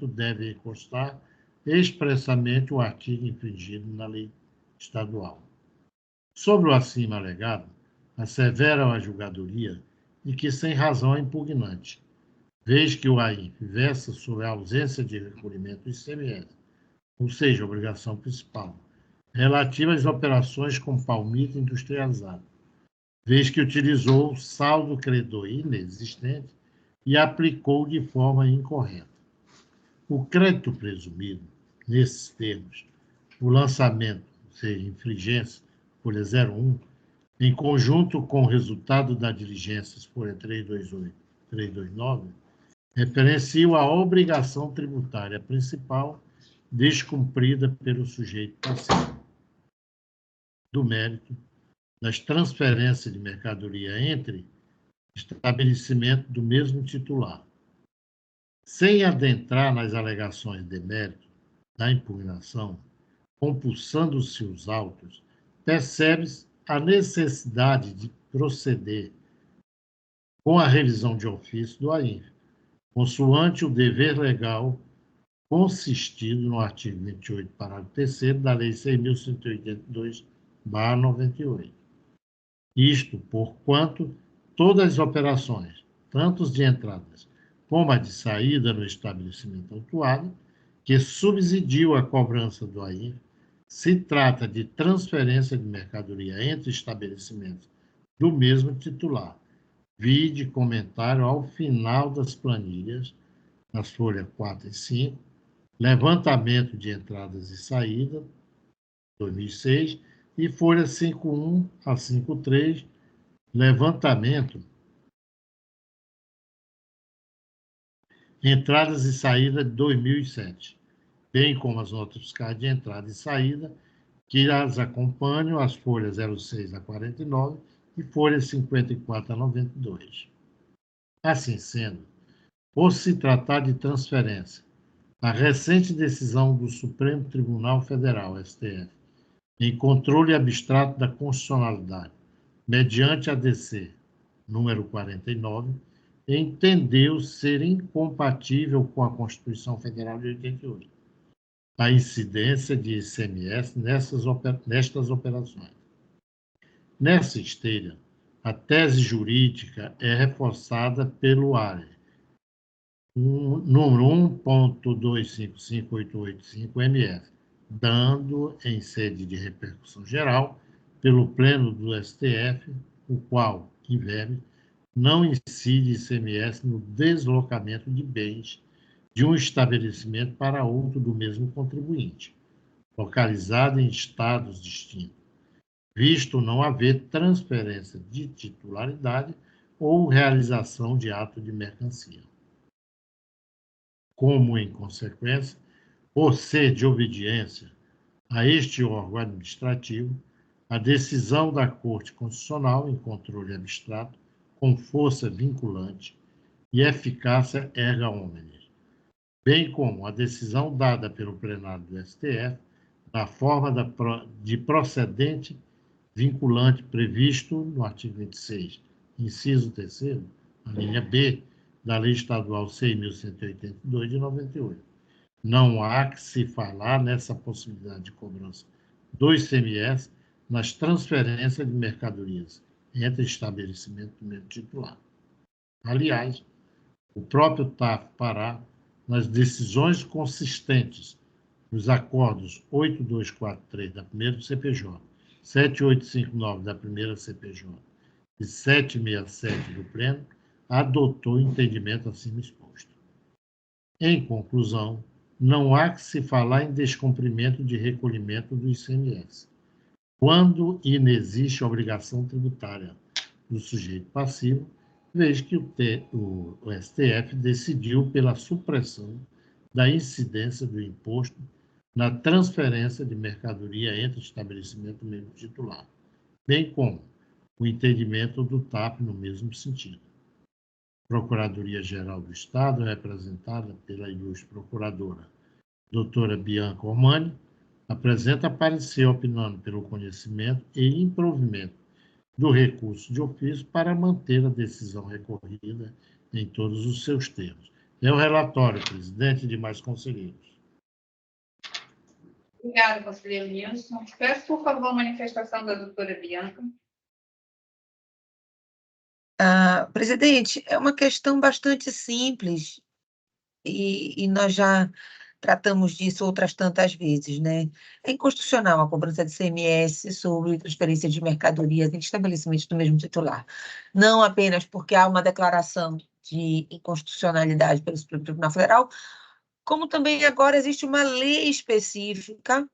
deve constar expressamente o artigo infringido na lei estadual. Sobre o acima alegado, assevera a julgadoria de que, sem razão, é impugnante, vez que o AINF versa sobre a ausência de recolhimento do ICMS, ou seja, a obrigação principal, relativa às operações com palmito industrializado, vez que utilizou saldo credor inexistente e aplicou de forma incorreta. O crédito presumido, nesses termos, o lançamento, ou seja, infringência, folha 01, em conjunto com o resultado da diligência, folha 328, 329, referenciam a obrigação tributária principal descumprida pelo sujeito passivo do mérito das transferências de mercadoria entre estabelecimento do mesmo titular. Sem adentrar nas alegações de mérito da impugnação, compulsando-se os autos, percebe-se a necessidade de proceder com a revisão de ofício do AINF, consoante o dever legal consistido no artigo 28, parágrafo 3º da Lei 6.182/98. Isto porquanto todas as operações, tanto as de entradas como a de saída no estabelecimento autuado, que subsidiam a cobrança do AINF, se trata de transferência de mercadoria entre estabelecimentos do mesmo titular. Vide comentário ao final das planilhas, nas folhas 4 e 5, levantamento de entradas e saídas, 2006, e folha 5.1 a 5.3, levantamento, entradas e saídas de 2007, bem como as notas fiscais de entrada e saída, que as acompanham, as folhas 06 a 49 e folhas 54 a 92. Assim sendo, por se tratar de transferência, a recente decisão do Supremo Tribunal Federal, STF, em controle abstrato da constitucionalidade, mediante ADC número 49, entendeu ser incompatível com a Constituição Federal de 88 a incidência de ICMS nestas operações. Nessa esteira, a tese jurídica é reforçada pelo ARE, número 1.255885-MF, dando em sede de repercussão geral pelo Pleno do STF, o qual, em verme, não incide ICMS no deslocamento de bens de um estabelecimento para outro do mesmo contribuinte, localizado em estados distintos, visto não haver transferência de titularidade ou realização de ato de mercancia. Como, em consequência, por ser de obediência a este órgão administrativo, a decisão da Corte Constitucional em controle abstrato, com força vinculante e eficácia erga omnes, bem como a decisão dada pelo plenário do STF, na forma de procedente vinculante previsto no artigo 26, inciso 3º, a linha B, da Lei Estadual 6.182, de 98. Não há que se falar nessa possibilidade de cobrança do ICMS nas transferências de mercadorias entre estabelecimentos do mesmo titular. Aliás, o próprio TAF Pará, nas decisões consistentes nos acordos 8243 da primeira CPJ, 7859 da primeira CPJ e 767 do Pleno, adotou o entendimento acima exposto. Em conclusão, não há que se falar em descumprimento de recolhimento do ICMS, quando inexiste obrigação tributária do sujeito passivo, vez que o STF decidiu pela supressão da incidência do imposto na transferência de mercadoria entre estabelecimentos do mesmo titular, bem como o entendimento do TAP no mesmo sentido. Procuradoria-Geral do Estado, representada pela ilustre procuradora doutora Bianca Ormani, apresenta parecer opinando pelo conhecimento e improvimento do recurso de ofício para manter a decisão recorrida em todos os seus termos. É o relatório, presidente, e demais conselheiros. Obrigada, conselheiro Nilson. Peço, por favor, a manifestação da doutora Bianca. Presidente, é uma questão bastante simples e nós já tratamos disso outras tantas vezes, né? É inconstitucional a cobrança de ICMS sobre transferência de mercadorias em estabelecimentos do mesmo titular. Não apenas porque há uma declaração de inconstitucionalidade pelo Supremo Tribunal Federal, como também agora existe uma lei específica,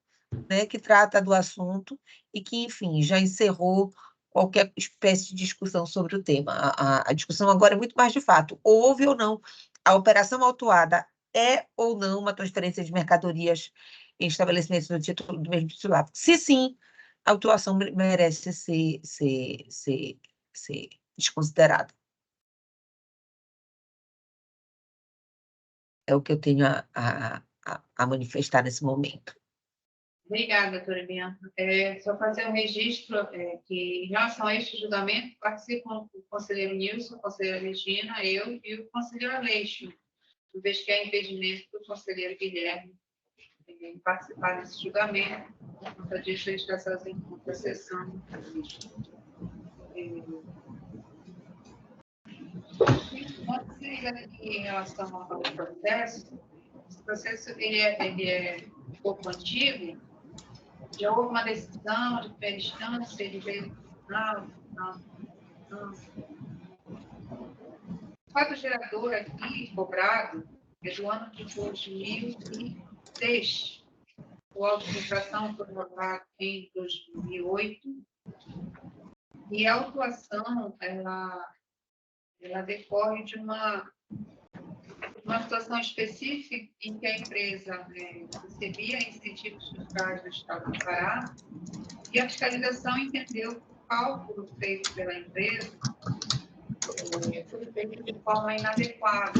né, que trata do assunto e que, enfim, já encerrou qualquer espécie de discussão sobre o tema. A discussão agora é muito mais de fato. Houve ou não a operação autuada é ou não uma transferência de mercadorias em estabelecimentos do mesmo titular? Se sim, a autuação merece ser desconsiderada. É o que eu tenho a manifestar nesse momento. Obrigada, doutora Bianca. Só fazer um registro que, em relação a este julgamento, participam o conselheiro Nilson, a conselheira Regina, eu e o conselheiro Aleixo. uma vez que há impedimento do conselheiro Guilherme em participar desse julgamento, por conta disso, ele está fazendo uma sessão. Em relação ao processo, esse processo ele é um pouco antigo, já houve uma decisão de primeira instância, ele veio no final. O fato gerador aqui, cobrado, é do ano de 2006. O auto de infração foi votado em 2008. E a autuação, ela decorre de uma situação específica em que a empresa recebia incentivos fiscais do Estado do Pará e a fiscalização entendeu que o cálculo feito pela empresa foi feito de forma inadequada,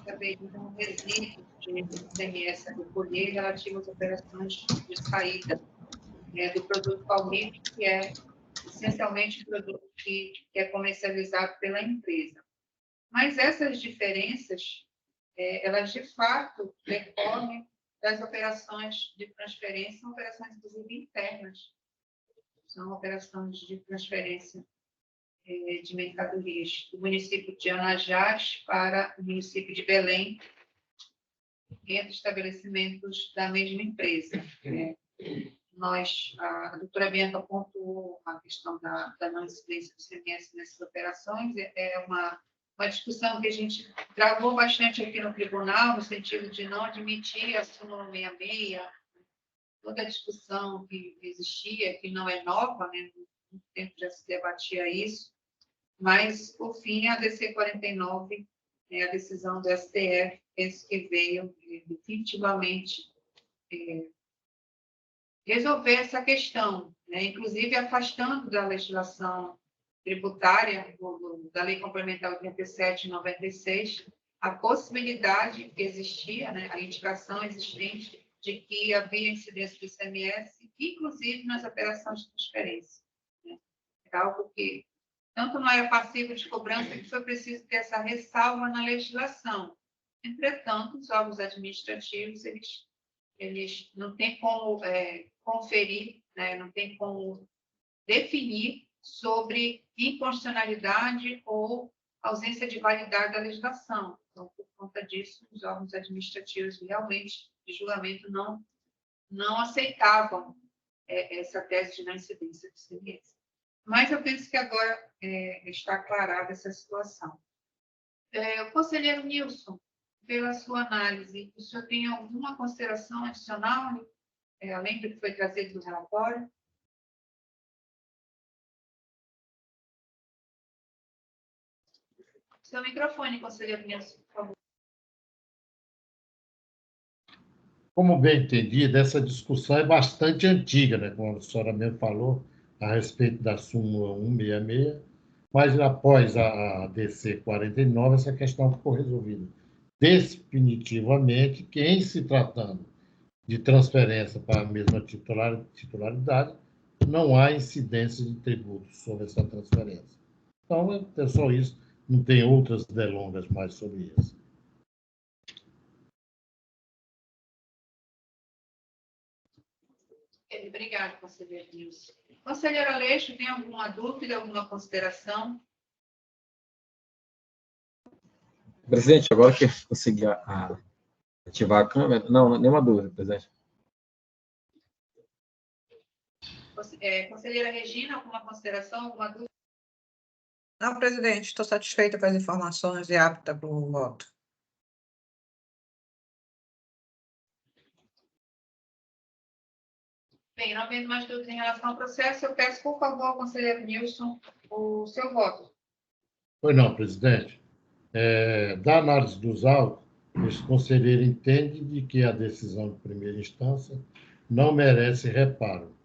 também de um resíduo de ICMS a recolher relativo às operações de saída do produto palmito, que é essencialmente o produto que é comercializado pela empresa. Mas essas diferenças, elas de fato decorrem das operações de transferência, são operações inclusive internas, são operações de transferência de mercadorias do município de Anajás para o município de Belém, entre estabelecimentos da mesma empresa. A doutora Bianca pontuou a questão da não incidência do ICMS nessas operações, é uma discussão que a gente travou bastante aqui no tribunal, no sentido de não admitir a súmula 66, toda a discussão que existia, que não é nova, né? Há muito tempo já se debatia isso, mas, por fim, a DC 49, a decisão do STF, que veio definitivamente resolver essa questão, né? Inclusive afastando da legislação tributária, da Lei Complementar 87 e 96, a possibilidade que existia, né, a indicação existente de que havia incidência do ICMS, inclusive nas operações de transferência. Né? É algo que tanto não era passivo de cobrança que foi preciso ter essa ressalva na legislação. Entretanto, os órgãos administrativos, eles não têm como conferir, né, não têm como definir sobre inconstitucionalidade ou ausência de validade da legislação. Então, por conta disso, os órgãos administrativos realmente, de julgamento, não aceitavam essa tese de não incidência do ICMS. Mas eu penso que agora está aclarada essa situação. O conselheiro Nilson, pela sua análise, o senhor tem alguma consideração adicional, além do que foi trazido no relatório? Seu microfone, conselheiro Nilson, por favor. Como bem entendido, essa discussão é bastante antiga, né? Como a senhora mesmo falou, a respeito da súmula 166, mas após a DC 49, essa questão ficou resolvida definitivamente, que em se tratando de transferência para a mesma titularidade, não há incidência de tributos sobre essa transferência. Então, é só isso, não tem outras delongas mais sobre isso. Obrigada, conselheiro Nilson. Conselheiro Aleixo, tem alguma dúvida, alguma consideração? Presidente, agora que eu consegui ativar a câmera, não, nenhuma dúvida, presidente. Conselheira Regina, alguma consideração, alguma dúvida? Não, presidente, estou satisfeita com as informações e apta para o voto. Bem, não havendo mais dúvidas em relação ao processo, eu peço, por favor, ao conselheiro Nilson, o seu voto. Pois não, presidente. Da análise dos autos, esse conselheiro entende de que a decisão de primeira instância não merece reparo.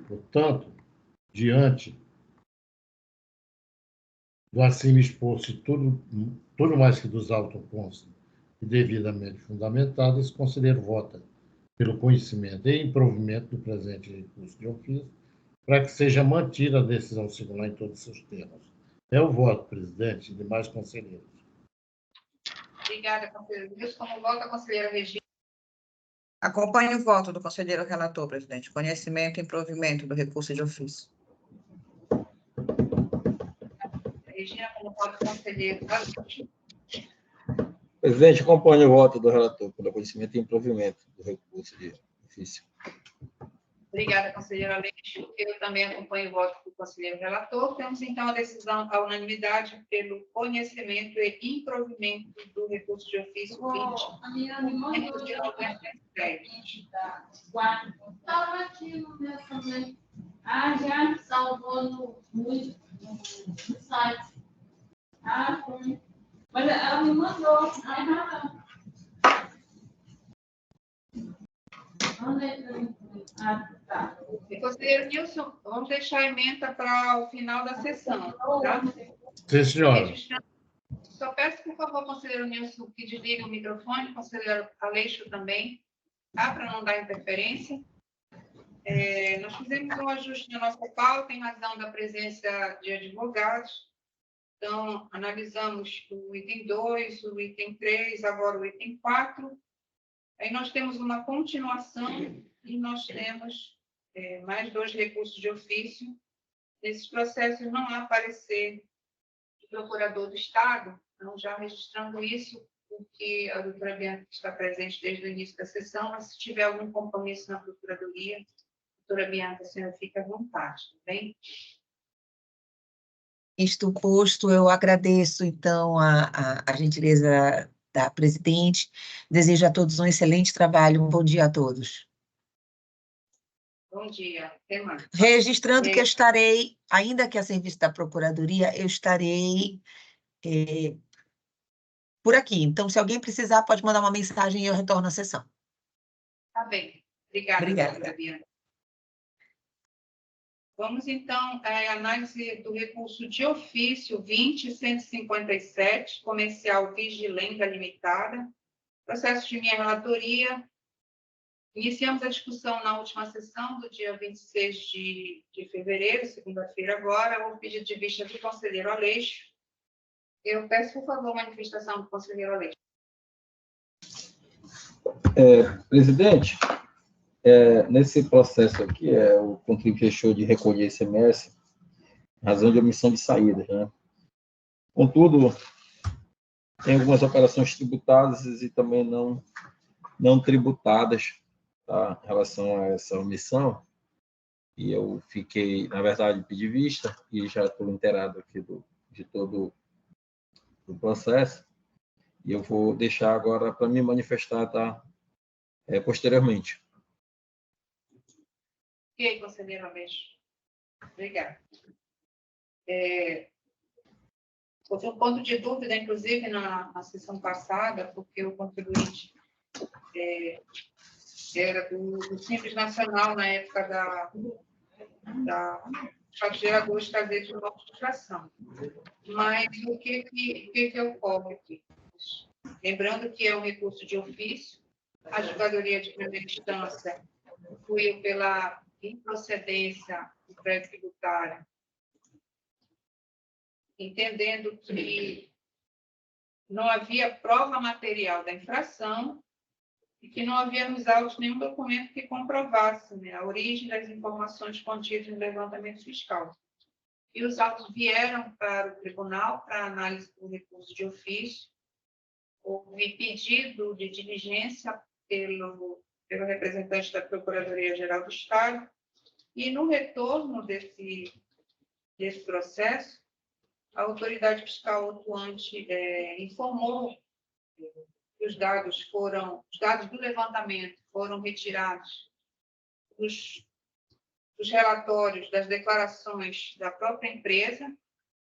Portanto, diante do acima exposto e tudo mais que dos autos constam e devidamente fundamentado, esse conselheiro vota pelo conhecimento e improvimento do presente recurso de ofício, para que seja mantida a decisão singular em todos os seus termos. É o voto, presidente, e demais conselheiros. Obrigada, conselheiro Nilson. Como vota a conselheira Regina? Acompanho o voto do conselheiro relator, presidente. Conhecimento e provimento do recurso de ofício. Regina, como vota o conselheiro Aleixo? Presidente, acompanho o voto do relator pelo conhecimento e improvimento do recurso de ofício. Obrigada, conselheiro Aleixo. Eu também acompanho o voto do conselheiro relator. Temos, então, a decisão à unanimidade pelo conhecimento e improvimento do recurso de ofício 20. A minha me mandou de 97. Estava aqui no meu também. Ah, já salvou no site. Ah, foi. Mas ela me mandou. Tá. E, conselheiro Nilson, vamos deixar a emenda para o final da sessão, tá? Sim, senhora. Registrando. Só peço, por favor, conselheiro Nilson, que desligue o microfone, conselheiro Aleixo também, tá? Para não dar interferência. Nós fizemos um ajuste na nossa pauta em razão da presença de advogados. Então, analisamos o item 2, o item 3, agora o item 4. Aí nós temos uma continuação e nós temos mais 2 recursos de ofício. Nesses processos não há parecer do procurador do Estado, então já registrando isso, porque a doutora Bianca está presente desde o início da sessão, mas se tiver algum compromisso na procuradoria, doutora Bianca, a senhora fica à vontade, tá bem? Isto posto, eu agradeço, então, a gentileza da presidente. Desejo a todos um excelente trabalho. Um bom dia a todos. Bom dia. Até mais. Registrando que eu estarei, ainda que a serviço da Procuradoria, eu estarei por aqui. Então, se alguém precisar, pode mandar uma mensagem e eu retorno à sessão. Tá bem. Obrigada, doutora Bianca. Vamos, então, à análise do recurso de ofício 20.157, comercial Vigilenda Limitada, processo de minha relatoria. Iniciamos a discussão na última sessão, do dia 26 de fevereiro, segunda-feira agora, o pedido de vista do conselheiro Aleixo. Eu peço, por favor, manifestação do conselheiro Aleixo. Presidente, nesse processo aqui, o contribuinte deixou de recolher ICMS em razão de omissão de saídas, né? Contudo, tem algumas operações tributadas e também não tributadas, tá, em relação a essa omissão, e eu fiquei, na verdade, pedi vista, e já estou inteirado aqui de todo o processo, e eu vou deixar agora para me manifestar, tá, posteriormente. Ok, conselheiro Aleixo. Obrigada. Houve um ponto de dúvida, inclusive, na sessão passada, porque o contribuinte era do Simples Nacional, na época da fato gerador trazer de nova frustração. Mas o que ocorre aqui? Lembrando que é um recurso de ofício, a Julgadoria de Primeira Instância concluiu pela improcedência do crédito tributário, entendendo que não havia prova material da infração e que não havia nos autos nenhum documento que comprovasse, né, a origem das informações contidas no levantamento fiscal. E os autos vieram para o tribunal para análise do recurso de ofício. Houve pedido de diligência pelo representante da Procuradoria-Geral do Estado, e no retorno desse processo, a autoridade fiscal atuante informou que os dados do levantamento foram retirados dos relatórios das declarações da própria empresa,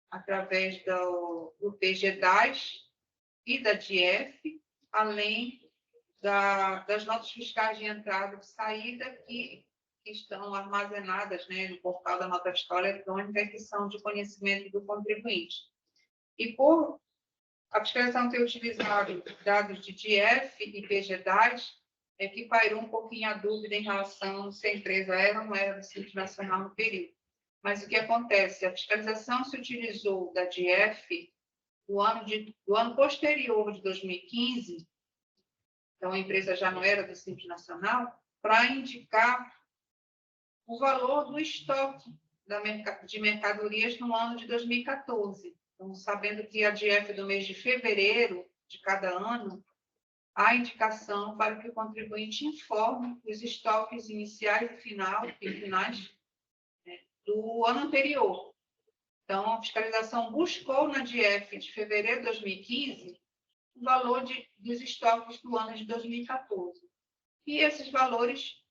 através do PGDAS e da DIEF, além das notas fiscais de entrada e saída que estão armazenadas, né, no portal da nota fiscal eletrônica e que são de conhecimento do contribuinte. E por a fiscalização ter utilizado dados de DIEF e PGDAS, que pairou um pouquinho a dúvida em relação se a empresa era ou não era do Simples Nacional no período. Mas o que acontece? A fiscalização se utilizou da DIEF do ano posterior de 2015, então a empresa já não era do Simples Nacional, para indicar o valor do estoque de mercadorias no ano de 2014. Então, sabendo que a DIEF do mês de fevereiro de cada ano, há indicação para que o contribuinte informe os estoques iniciais e finais, né, do ano anterior. Então, a fiscalização buscou na DIEF de fevereiro de 2015 o valor dos estoques do ano de 2014. E esses valores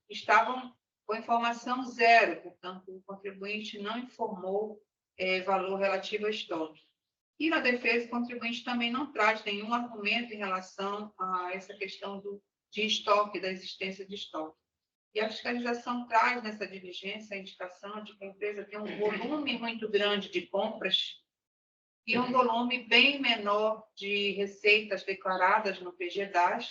estavam com informação zero, portanto, o contribuinte não informou valor relativo ao estoque. E na defesa, o contribuinte também não traz nenhum argumento em relação a essa questão de estoque, da existência de estoque. E a fiscalização traz nessa diligência a indicação de que a empresa tem um volume muito grande de compras e um volume bem menor de receitas declaradas no PG-10.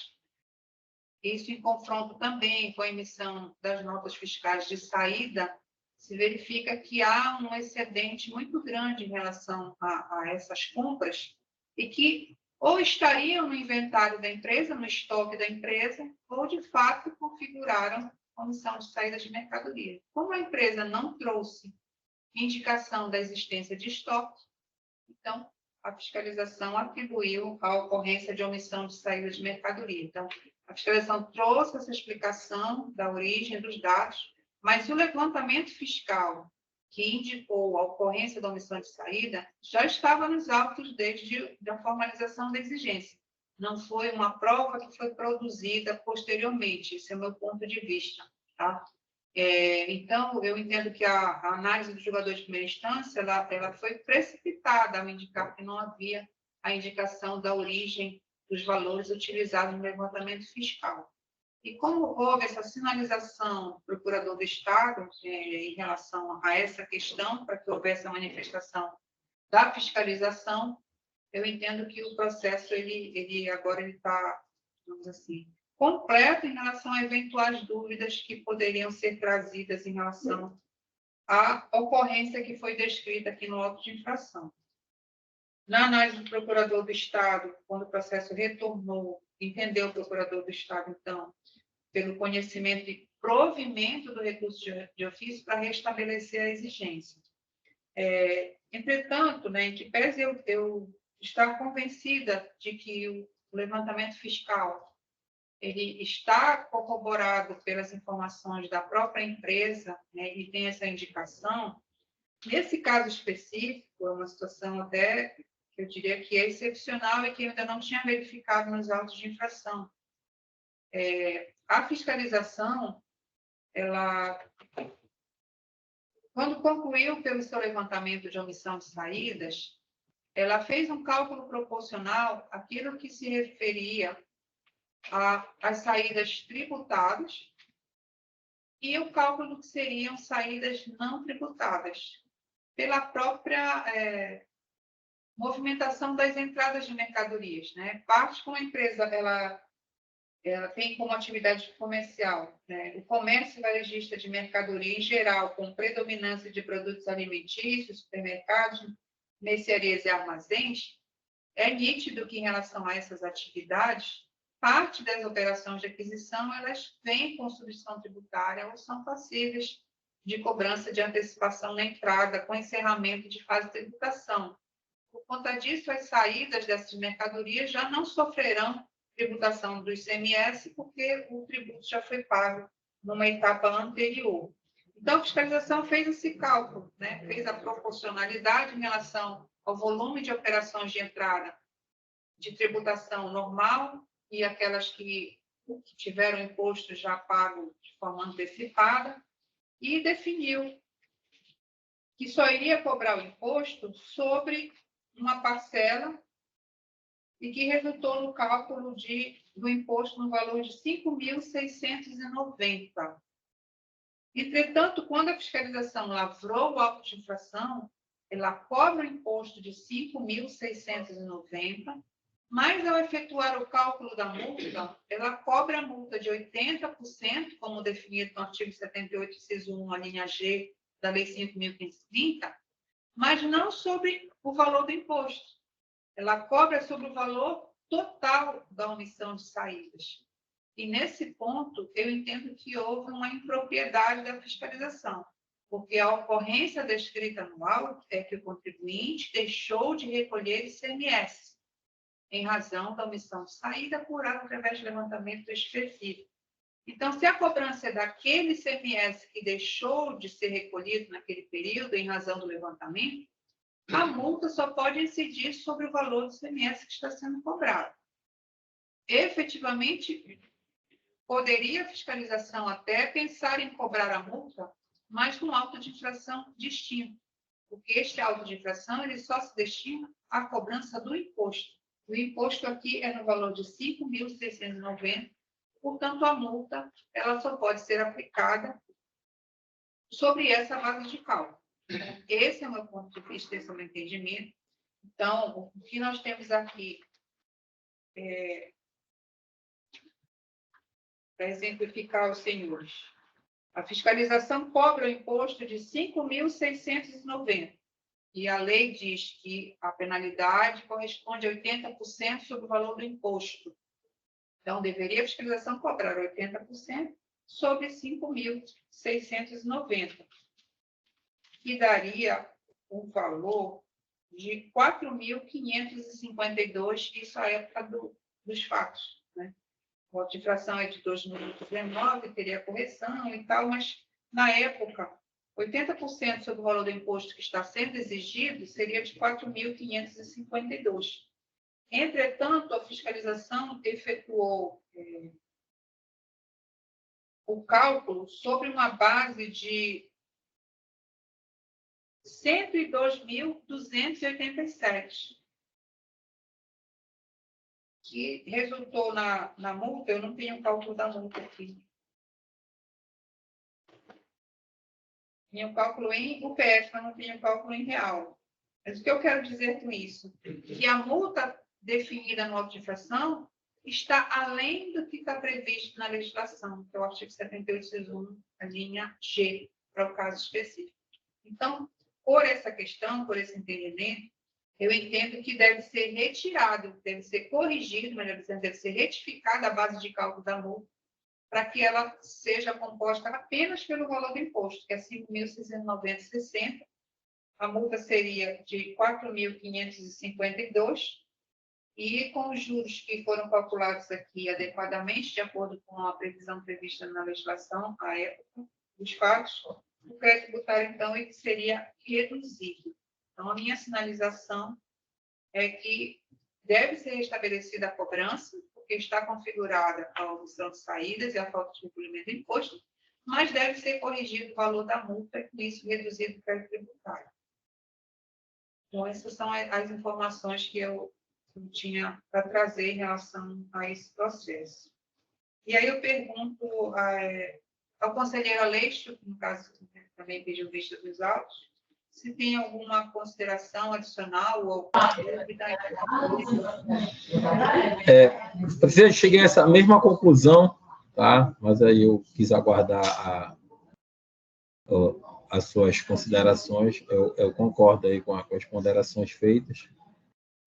Isso em confronto também com a emissão das notas fiscais de saída, se verifica que há um excedente muito grande em relação a essas compras e que ou estariam no inventário da empresa, no estoque da empresa, ou de fato configuraram comissão de saída de mercadoria. Como a empresa não trouxe indicação da existência de estoque, então a fiscalização atribuiu a ocorrência de omissão de saída de mercadoria. Então, a fiscalização trouxe essa explicação da origem dos dados, mas o levantamento fiscal que indicou a ocorrência da omissão de saída já estava nos autos desde a formalização da exigência. Não foi uma prova que foi produzida posteriormente, esse é o meu ponto de vista. Tá? Então, eu entendo que a análise do julgador de primeira instância ela foi precipitada ao indicar que não havia a indicação da origem dos valores utilizados no levantamento fiscal. E como houve essa sinalização do procurador do Estado em relação a essa questão, para que houvesse a manifestação da fiscalização, eu entendo que o processo ele agora está, digamos assim, completo em relação a eventuais dúvidas que poderiam ser trazidas em relação à ocorrência que foi descrita aqui no auto de infração. Na análise do procurador do Estado, quando o processo retornou, entendeu o procurador do Estado, então, pelo conhecimento e provimento do recurso de ofício para restabelecer a exigência. Entretanto, em que pese eu estar convencida de que o levantamento fiscal ele está corroborado pelas informações da própria empresa, e tem essa indicação, nesse caso específico, é uma situação até, eu diria que é excepcional e que eu ainda não tinha verificado nos autos de infração. A fiscalização, ela, quando concluiu pelo seu levantamento de omissão de saídas, ela fez um cálculo proporcional àquilo que se referia às saídas tributadas e o cálculo do que seriam saídas não tributadas, pela própria movimentação das entradas de mercadorias. Parte como a empresa ela tem como atividade comercial o comércio varejista de mercadoria em geral, com predominância de produtos alimentícios, supermercados, mercearias e armazéns, é nítido que, em relação a essas atividades, parte das operações de aquisição, elas vêm com substituição tributária ou são passíveis de cobrança de antecipação na entrada, com encerramento de fase de tributação. Por conta disso, as saídas dessas mercadorias já não sofrerão tributação do ICMS, porque o tributo já foi pago numa etapa anterior. Então, a fiscalização fez esse cálculo, fez a proporcionalidade em relação ao volume de operações de entrada de tributação normal e aquelas que tiveram imposto já pago de forma antecipada, e definiu que só iria cobrar o imposto sobre uma parcela e que resultou no cálculo do imposto no valor de R$ 5.690. Entretanto, quando a fiscalização lavrou o auto de infração, ela cobra o imposto de R$ 5.690, mas, ao efetuar o cálculo da multa, ela cobra a multa de 80%, como definido no artigo 78, inciso 1, a linha G da Lei 5.530, mas não sobre o valor do imposto. Ela cobra sobre o valor total da omissão de saídas. E, nesse ponto, eu entendo que houve uma impropriedade da fiscalização, porque a ocorrência descrita no auto é que o contribuinte deixou de recolher ICMS, em razão da omissão de saída apurada através de levantamento específico. Então, se a cobrança é daquele ICMS que deixou de ser recolhido naquele período, em razão do levantamento, a multa só pode incidir sobre o valor do ICMS que está sendo cobrado. Efetivamente, poderia a fiscalização até pensar em cobrar a multa, mas com auto de infração distinto, porque este auto de infração ele só se destina à cobrança do imposto. O imposto aqui é no valor de R$ 5.690, portanto, a multa ela só pode ser aplicada sobre essa base de cálculo. Esse é o meu ponto de vista, esse é o meu entendimento. Então, o que nós temos aqui, para exemplificar os senhores, a fiscalização cobra o imposto de R$ 5.690, e a lei diz que a penalidade corresponde a 80% sobre o valor do imposto. Então, deveria a fiscalização cobrar 80% sobre 5.690, que daria um valor de 4.552, isso à época dos fatos, né? A infração é de 2019, teria correção e tal, mas, na época, 80% sobre o valor do imposto que está sendo exigido seria de 4.552. Entretanto, a fiscalização efetuou o cálculo sobre uma base de 102.287, que resultou na multa. Eu não tenho o cálculo da multa aqui. Tinha o cálculo em UPF, mas não tinha o cálculo em real. Mas o que eu quero dizer com isso? Que a multa definida no auto de infração está além do que está previsto na legislação, que é o artigo 78, a linha G, para o caso específico. Então, por essa questão, por esse entendimento, eu entendo que deve ser retirado, deve ser corrigido, melhor dizendo, deve ser retificada a base de cálculo da multa, para que ela seja composta apenas pelo valor do imposto, que é R$ 5.690,60. A multa seria de R$ 4.552, e com os juros que foram calculados aqui adequadamente, de acordo com a previsão prevista na legislação, à época dos fatos, o crédito tributário, então, ele seria reduzido. Então, a minha sinalização é que deve ser restabelecida a cobrança, porque está configurada a omissão de saídas e a falta de recolhimento do imposto, mas deve ser corrigido o valor da multa e, com isso, reduzido o crédito tributário. Então, essas são as informações que eu tinha para trazer em relação a esse processo. E aí eu pergunto ao conselheiro Aleixo, que no caso também pediu vista dos autos, se tem alguma consideração adicional ou dúvida. Presidente, cheguei a essa mesma conclusão, tá? Mas aí eu quis aguardar as suas considerações. Eu concordo aí com as ponderações feitas.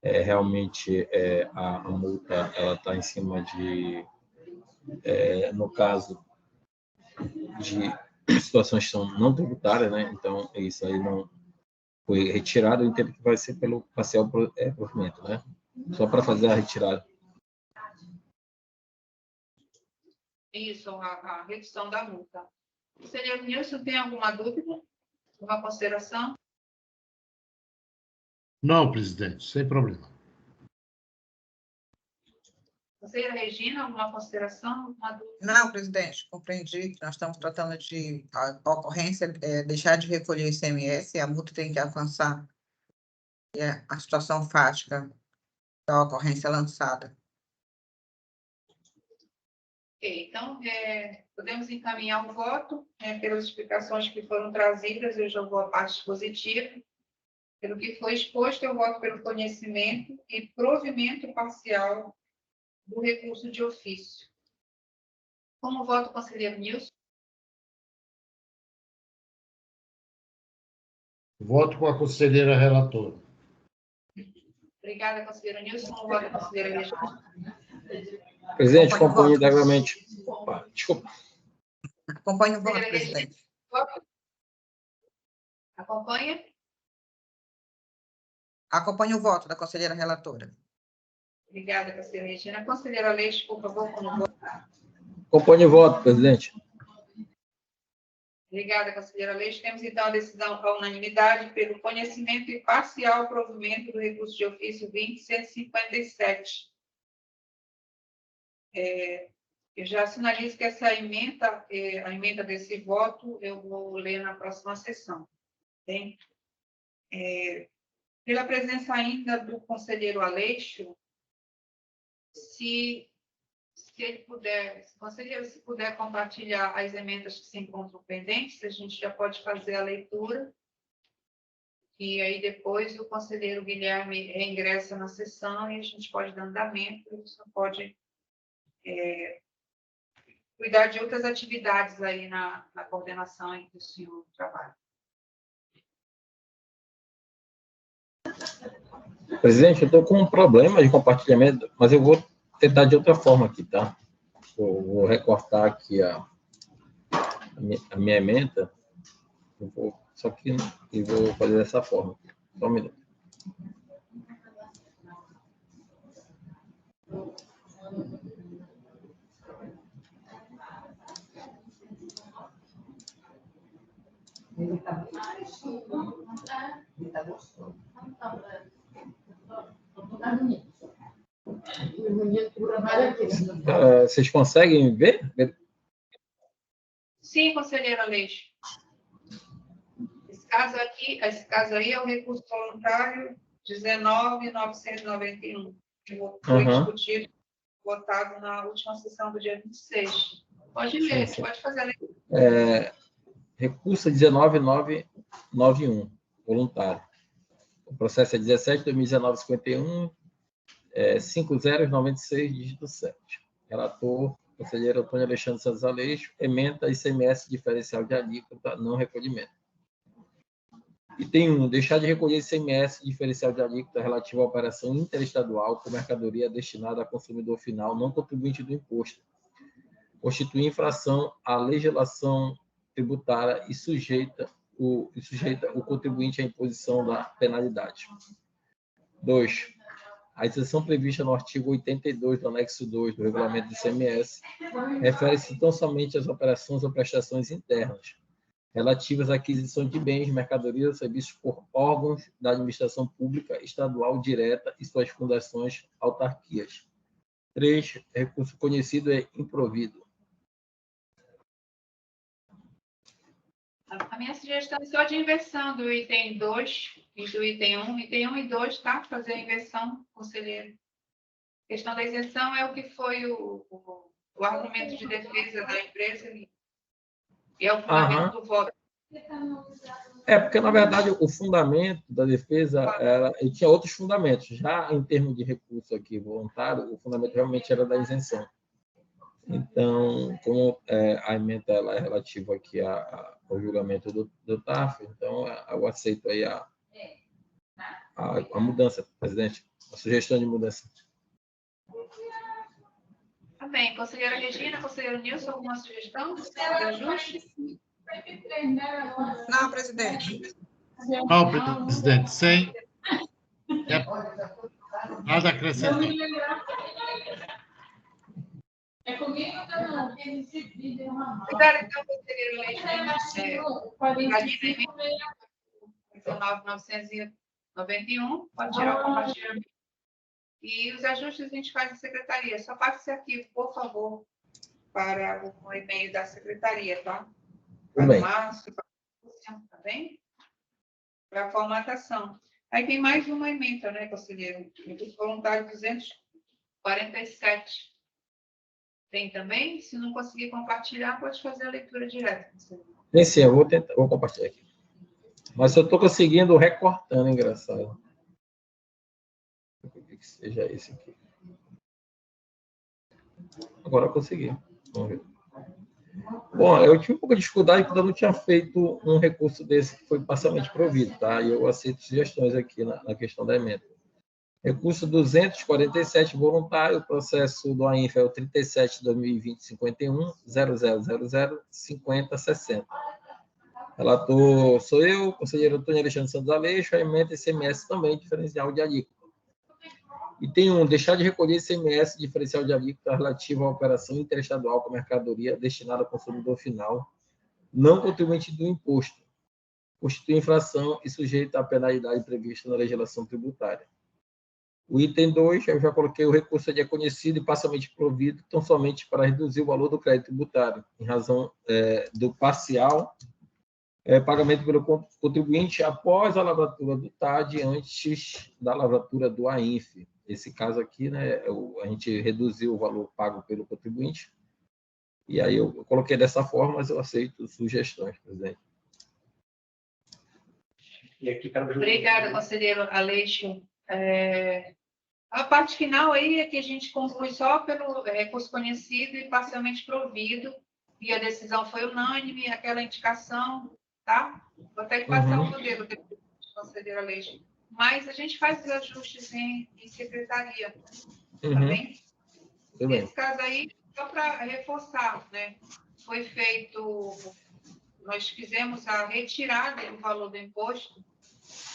Realmente, a multa ela está em cima de, no caso, de situações que são não tributárias, né? Então, isso aí não foi retirado. Eu entendo que vai ser pelo parcial provimento, né? Só para fazer a retirada. Isso, a redução da multa. Conselheiro Nilson, tem alguma dúvida? Alguma consideração? Não, presidente, sem problema. Conselheira Regina, alguma consideração? Alguma dúvida? Não, presidente, compreendi que nós estamos tratando de a ocorrência, deixar de recolher o ICMS, a multa tem que alcançar a situação fática da ocorrência lançada. Ok, então, podemos encaminhar o voto, pelas explicações que foram trazidas. Eu já vou à parte positiva. Pelo que foi exposto, eu voto pelo conhecimento e provimento parcial do recurso de ofício. Como voto o conselheiro Nilson? Voto com a conselheira relatora. Obrigada, conselheiro Nilson. O voto da conselheira Regina. Presidente, Acompanho o acompanho voto. integralmente. Opa, desculpa. Acompanho o voto, Conselheira Regina, presidente. voto. Acompanha? Acompanho o voto da conselheira relatora. Obrigada, conselheira Regina. Conselheira Aleixo, por favor, como voto. Acompanho o voto, presidente. Obrigada, conselheira Aleixo. Temos, então, a decisão à unanimidade pelo conhecimento e parcial provimento do recurso de ofício 20.157. Eu já sinalizo que essa emenda, a emenda desse voto, eu vou ler na próxima sessão. Bem? Pela presença ainda do conselheiro Aleixo, se ele puder, se o conselheiro se puder compartilhar as emendas que se encontram pendentes, a gente já pode fazer a leitura. E aí depois o conselheiro Guilherme reingressa na sessão e a gente pode dar andamento, e você pode cuidar de outras atividades aí na coordenação em que o senhor trabalha. Presidente, eu estou com um problema de compartilhamento, mas eu vou tentar de outra forma aqui, tá? Eu vou recortar aqui a minha emenda, só que eu vou fazer dessa forma. Só um minuto. Vocês conseguem ver? Sim, conselheiro Aleixo. Esse caso aí é o recurso voluntário 19.991, que foi discutido, votado na última sessão do dia 26. Pode ler, pode fazer a leitura. Recurso 19.991, voluntário. O processo é 17.2019-51, 5096, dígito 7. Relator, conselheiro Antônio Alexandre Santos Aleixo, emenda ICMS diferencial de alíquota, não recolhimento. Item 1, deixar de recolher ICMS diferencial de alíquota relativo à operação interestadual com mercadoria destinada a consumidor final não contribuinte do imposto. Constitui infração à legislação tributária e sujeita o contribuinte à imposição da penalidade. 2. A isenção prevista no artigo 82 do anexo 2 do regulamento do ICMS refere-se tão somente às operações ou prestações internas relativas à aquisição de bens, mercadorias ou serviços por órgãos da administração pública estadual direta e suas fundações autarquias. 3. Recurso conhecido é improvido. A minha sugestão é só de inversão do item 2 e do item 1. Item 1 e 2, tá? Fazer a inversão, conselheiro. A questão da isenção é o que foi o argumento de defesa da empresa e é o fundamento do voto. Porque, na verdade, o fundamento da defesa ele tinha outros fundamentos. Já em termos de recurso aqui voluntário, o fundamento realmente era da isenção. Então, como a emenda ela é relativa aqui ao julgamento do TAF, então eu aceito aí a mudança, presidente, a sugestão de mudança. Tá bem. Conselheira Regina, conselheiro Nilson, alguma sugestão de ajuste? Não, presidente. Não, presidente, sem nada a acrescentar. É comigo ou não? Cuidado, então, conselheiro Regina, a 19.991, pode tirar o compartilhamento. E os ajustes a gente faz na secretaria. Só passe esse arquivo, por favor, para o e-mail da secretaria, tá? Para o Márcio, para o Luciano, tá bem? Para a formatação. Aí tem mais uma emenda, né, conselheiro? Recurso voluntário 247. Tem também? Se não conseguir compartilhar, pode fazer a leitura direta, conselheiro. Tem sim, eu vou compartilhar aqui. Mas eu estou conseguindo recortando, engraçado. Que seja esse aqui. Agora eu consegui. Vamos ver. Bom, eu tive um pouco de dificuldade porque eu não tinha feito um recurso desse que foi parcialmente provido, tá? E eu aceito sugestões aqui na questão da emenda. Recurso 247, voluntário, processo do AINF é o 37/2020-51-0000-5060. Relator sou eu, conselheiro Antônio Alexandre Santos Aleixo, emenda ICMS também, diferencial de alíquota. E tem deixar de recolher ICMS diferencial de alíquota relativo à operação interestadual com mercadoria destinada ao consumidor final, não contribuinte do imposto, constitui infração e sujeita à penalidade prevista na legislação tributária. O item 2, eu já coloquei o recurso é conhecido e parcialmente provido, tão somente para reduzir o valor do crédito tributário, em razão do parcial pagamento pelo contribuinte após a lavratura do TAD antes da lavratura do AINF. Esse caso aqui, né, a gente reduziu o valor pago pelo contribuinte, e aí eu coloquei dessa forma, mas eu aceito sugestões, presidente. E aqui tá o Obrigada, conselheiro Aleixo. A parte final aí é que a gente conclui só pelo recurso conhecido e parcialmente provido, e a decisão foi unânime, aquela indicação, tá? Vou até passar o modelo depois, conselheiro Aleixo. Mas a gente faz os ajustes em secretaria, tá bem? Nesse caso aí, só para reforçar, né? Foi feito, nós fizemos a retirada do valor do imposto,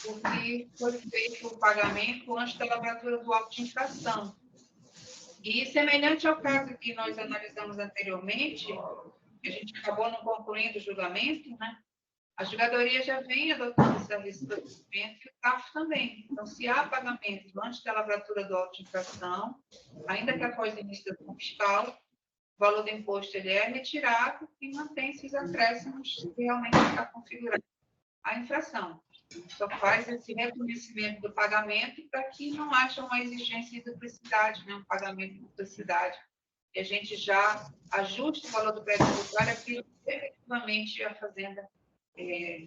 porque foi feito o pagamento antes da lavratura do auto de infração. E semelhante ao caso que nós analisamos anteriormente, que a gente acabou não concluindo o julgamento, né? A julgadoria já vem adotando esse serviço de procedimento e o CAF também. Então, se há pagamento antes da lavratura do auto de infração, ainda que após o início da ação fiscal, o valor do imposto ele é retirado e mantém-se os acréscimos que realmente está configurado a infração. Só faz esse reconhecimento do pagamento para que não haja uma exigência de duplicidade, né? Um pagamento de duplicidade. E a gente já ajuste o valor do crédito tributário a que efetivamente a Fazenda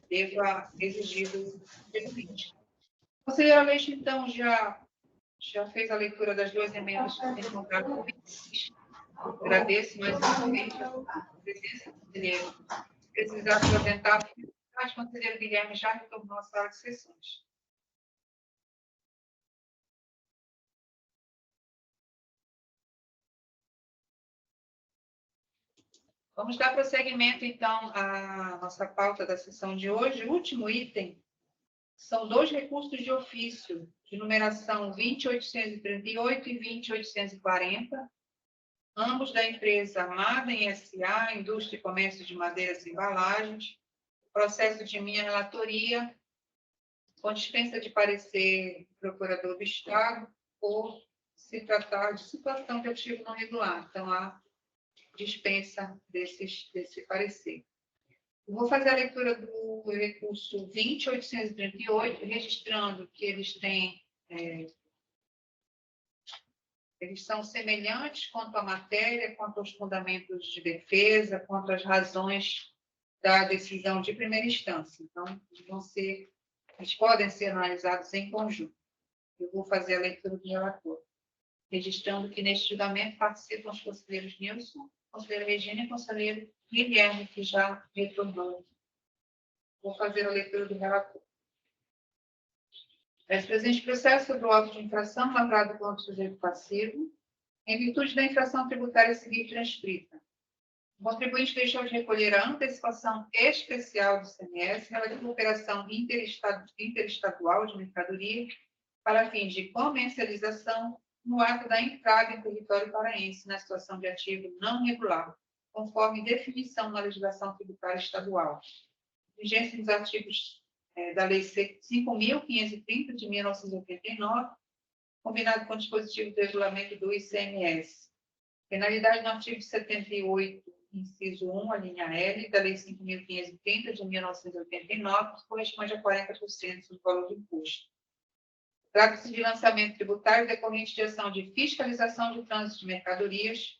deva exigir do contribuinte. O conselheiro Aleixo, então, já fez a leitura das duas emendas que se encontraram com vocês. Agradeço mais uma vez a presença do conselheiro. Se precisar apresentar, o conselheiro Guilherme já retornou à sala de sessões. Vamos dar prosseguimento, então, à nossa pauta da sessão de hoje. O último item são dois recursos de ofício, de numeração 20.838 e 20.840, ambos da empresa Madem S.A., Indústria e Comércio de Madeiras e Embalagens, processo de minha relatoria, com dispensa de parecer do procurador do Estado, por se tratar de situação de ativo não regular. Então, há dispensa desse parecer. Eu vou fazer a leitura do recurso 20.838, registrando que eles são semelhantes quanto à matéria, quanto aos fundamentos de defesa, quanto às razões da decisão de primeira instância. Então, eles podem ser analisados em conjunto. Eu vou fazer a leitura do relator, registrando que neste julgamento participam os conselheiros Nilson, conselheira Regina e conselheiro Guilherme, que já retornou. Vou fazer a leitura do relator. É presente processo sobre o auto de infração lavrado contra o sujeito passivo, em virtude da infração tributária a seguir transcrita. O contribuinte deixou de recolher a antecipação especial do ICMS relativa à operação interestadual de mercadoria para fins de comercialização no ato da entrada em território paraense na situação de ativo não regular, conforme definição na legislação tributária estadual. Vigência dos artigos da Lei 5.530 de 1989, combinado com o dispositivo do regulamento do ICMS. Penalidade no artigo 78, inciso 1, a linha L, da Lei 5.530 de 1989, que corresponde a 40% do valor do imposto. Trata-se de lançamento tributário decorrente de ação de fiscalização de trânsito de mercadorias,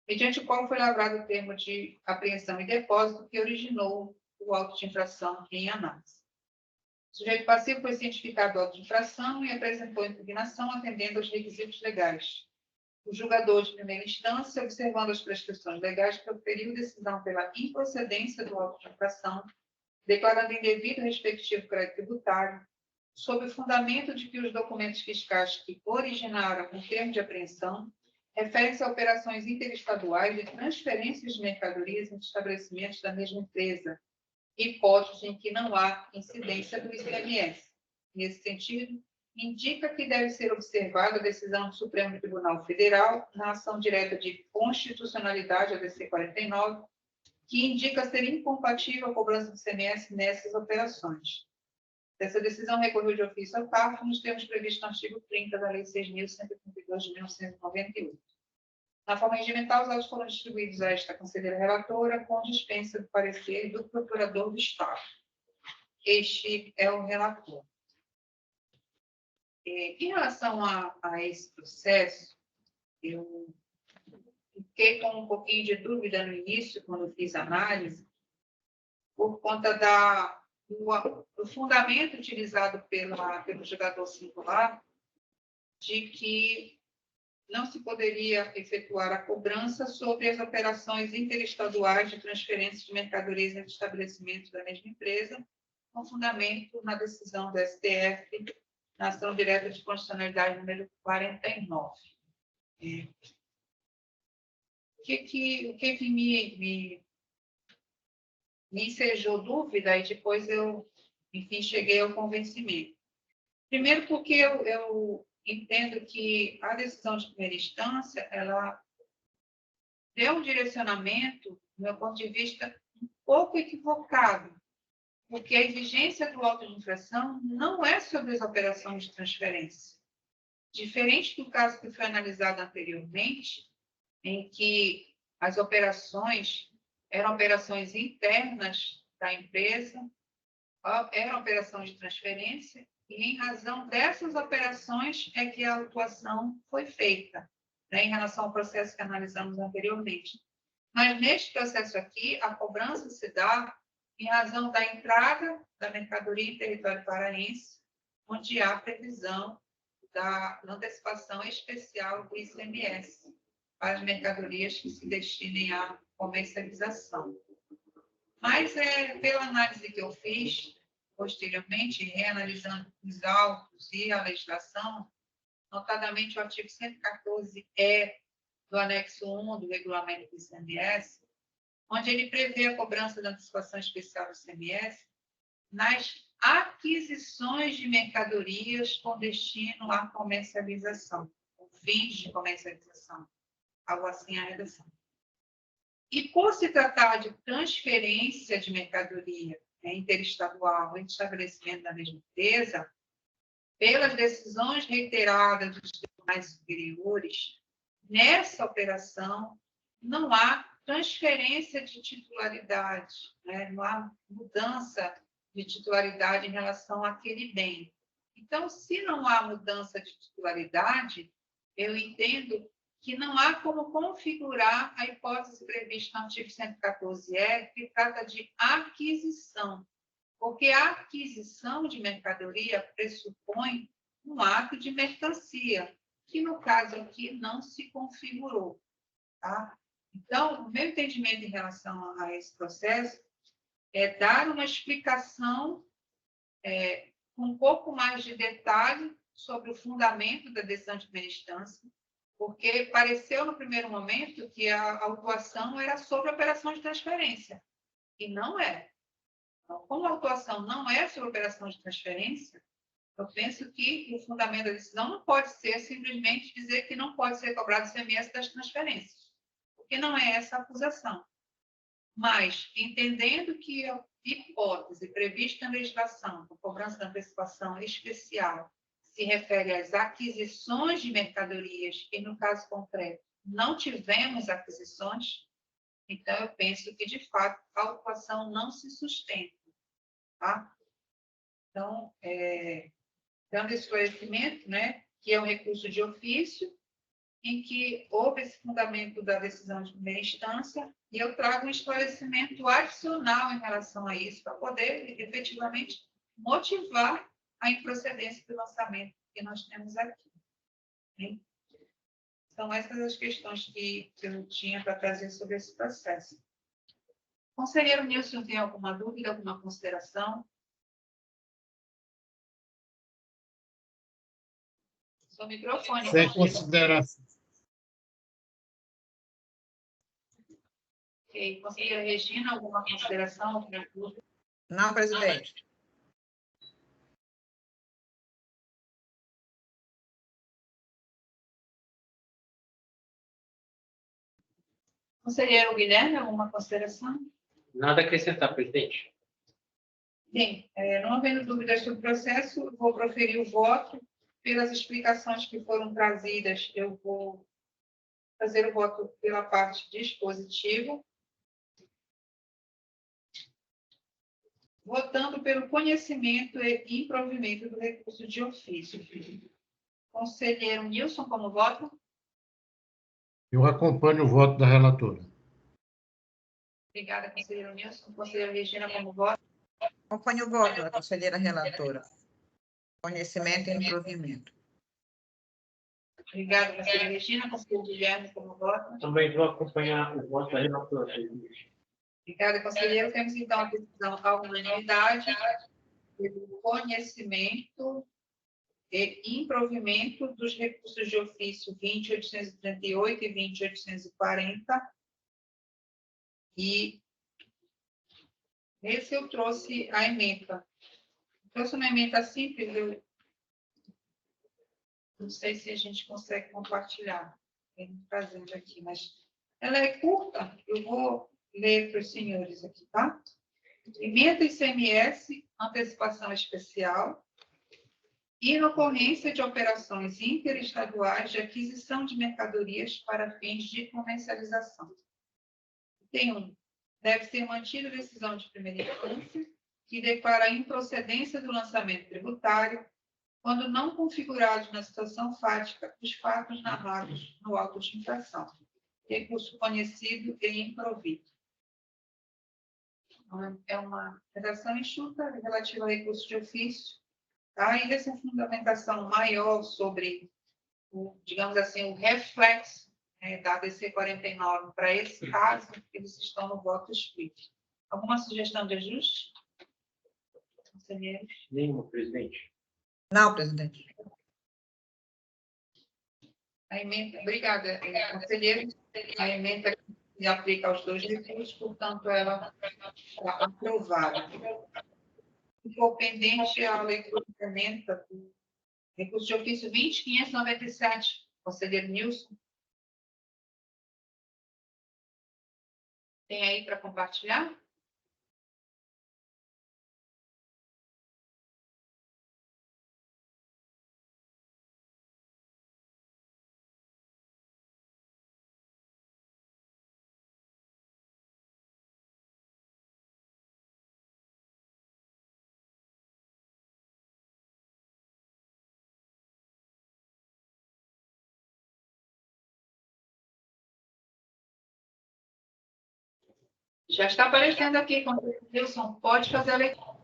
mediante o qual foi lavrado o termo de apreensão e depósito que originou o auto de infração em análise. O sujeito passivo foi cientificado do auto de infração e apresentou impugnação atendendo aos requisitos legais. O julgador de primeira instância, observando as prescrições legais, proferiu decisão pela improcedência do auto de infração, declarando indevido o respectivo crédito tributário, sob o fundamento de que os documentos fiscais que originaram o termo de apreensão referem-se a operações interestaduais de transferências de mercadorias entre estabelecimentos da mesma empresa, hipótese em que não há incidência do ICMS. Nesse sentido, indica que deve ser observada a decisão do Supremo Tribunal Federal na ação direta de constitucionalidade, a DC 49, que indica ser incompatível a cobrança do ICMS nessas operações. Essa decisão recorreu de ofício ao CARF nos termos previstos no artigo 30 da Lei 6.132 de 1998. Na forma regimental, os autos foram distribuídos a esta conselheira relatora com dispensa do parecer do procurador do Estado. Este é o relator. Em relação a esse processo, eu fiquei com um pouquinho de dúvida no início, quando eu fiz a análise, por conta do fundamento utilizado pelo julgador singular, de que não se poderia efetuar a cobrança sobre as operações interestaduais de transferência de mercadorias entre estabelecimentos da mesma empresa, com fundamento na decisão do STF, na ação direta de constitucionalidade número 49. O que me ensejou dúvida e depois eu, enfim, cheguei ao convencimento. Primeiro porque eu entendo que a decisão de primeira instância, ela deu um direcionamento, do meu ponto de vista, um pouco equivocado, porque a exigência do auto de infração não é sobre as operações de transferência. Diferente do caso que foi analisado anteriormente, em que as operações eram operações internas da empresa, eram operações de transferência, e em razão dessas operações é que a autuação foi feita, né, em relação ao processo que analisamos anteriormente. Mas neste processo aqui, a cobrança se dá em razão da entrada da mercadoria em território paraense, onde há previsão da antecipação especial do ICMS para as mercadorias que se destinem à comercialização. Mas, pela análise que eu fiz, posteriormente, reanalisando os autos e a legislação, notadamente o artigo 114-E do anexo 1 do regulamento do ICMS, onde ele prevê a cobrança da antecipação especial do ICMS nas aquisições de mercadorias com destino à comercialização, com fins de comercialização, algo assim a redação. E por se tratar de transferência de mercadoria interestadual entre estabelecimento da mesma empresa, pelas decisões reiteradas dos tribunais superiores, nessa operação não há transferência de titularidade, né? Não há mudança de titularidade em relação àquele bem. Então, se não há mudança de titularidade, eu entendo que não há como configurar a hipótese prevista no artigo 114-E, que trata de aquisição, porque a aquisição de mercadoria pressupõe um ato de mercancia, que no caso aqui não se configurou. Tá? Então, o meu entendimento em relação a esse processo é dar uma explicação com um pouco mais de detalhe sobre o fundamento da decisão de primeira instância, porque pareceu, no primeiro momento, que a autuação era sobre a operação de transferência, e não é. Então, como a autuação não é sobre a operação de transferência, eu penso que o fundamento da decisão não pode ser simplesmente dizer que não pode ser cobrado ICMS das transferências, porque não é essa a acusação. Mas, entendendo que a hipótese prevista na legislação com cobrança da antecipação especial se refere às aquisições de mercadorias, e no caso concreto não tivemos aquisições, então eu penso que, de fato, a autuação não se sustenta. Tá? Então, dando esse esclarecimento, né, que é um recurso de ofício, em que houve esse fundamento da decisão de primeira instância, e eu trago um esclarecimento adicional em relação a isso, para poder, efetivamente, motivar a improcedência do lançamento que nós temos aqui. Né? São essas as questões que eu tinha para trazer sobre esse processo. Conselheiro Nilson, tem alguma dúvida, alguma consideração? Seu microfone. Sem consideração. Ok. Conselheira Regina, alguma consideração? Alguma dúvida? Não, presidente. Conselheiro Guilherme, alguma consideração? Nada a acrescentar, presidente. Sim, não havendo dúvidas sobre o processo, vou proferir o voto. Pelas explicações que foram trazidas, eu vou fazer o voto pela parte dispositiva. Votando pelo conhecimento e improvimento do recurso de ofício. Conselheiro Nilson, como voto? Eu acompanho o voto da relatora. Obrigada, conselheiro Nilson. Conselheira Regina, como voto? Acompanho o voto da conselheira relatora. Conhecimento e improvimento. Obrigada, conselheira Regina. Conselheiro Guilherme, como voto? Também vou acompanhar o voto da relatora, presidente. Obrigada, conselheiro. Temos, então, a decisão à unanimidade pelo conhecimento e improvimento dos recursos de ofício 20.838 e 20.840. E esse eu trouxe a ementa. Trouxe uma ementa simples, eu não sei se a gente consegue compartilhar. Estou trazendo aqui, mas ela é curta, eu vou ler para os senhores aqui, tá? Emenda ICMS, antecipação especial, inocorrência de operações interestaduais de aquisição de mercadorias para fins de comercialização. Tem um. Deve ser mantida a decisão de primeira instância que declara a improcedência do lançamento tributário quando não configurados na situação fática os fatos narrados no auto de infração. Recurso conhecido e improvido. É uma redação enxuta relativa a recurso de ofício. Ainda essa fundamentação maior sobre, digamos assim, o reflexo da ADC 49 para esse caso, eles estão no voto escrito. Alguma sugestão de ajuste? Conselheiros? Nenhuma, presidente. Não, presidente. A emenda, obrigada, conselheiros. A emenda se aplica aos dois recursos, portanto, ela está aprovada. Ficou pendente a leitura da emenda do recurso de ofício 20.597, conselheiro Nilson. Tem aí para compartilhar? Já está aparecendo aqui, conselheiro Nilson. Pode fazer a leitura.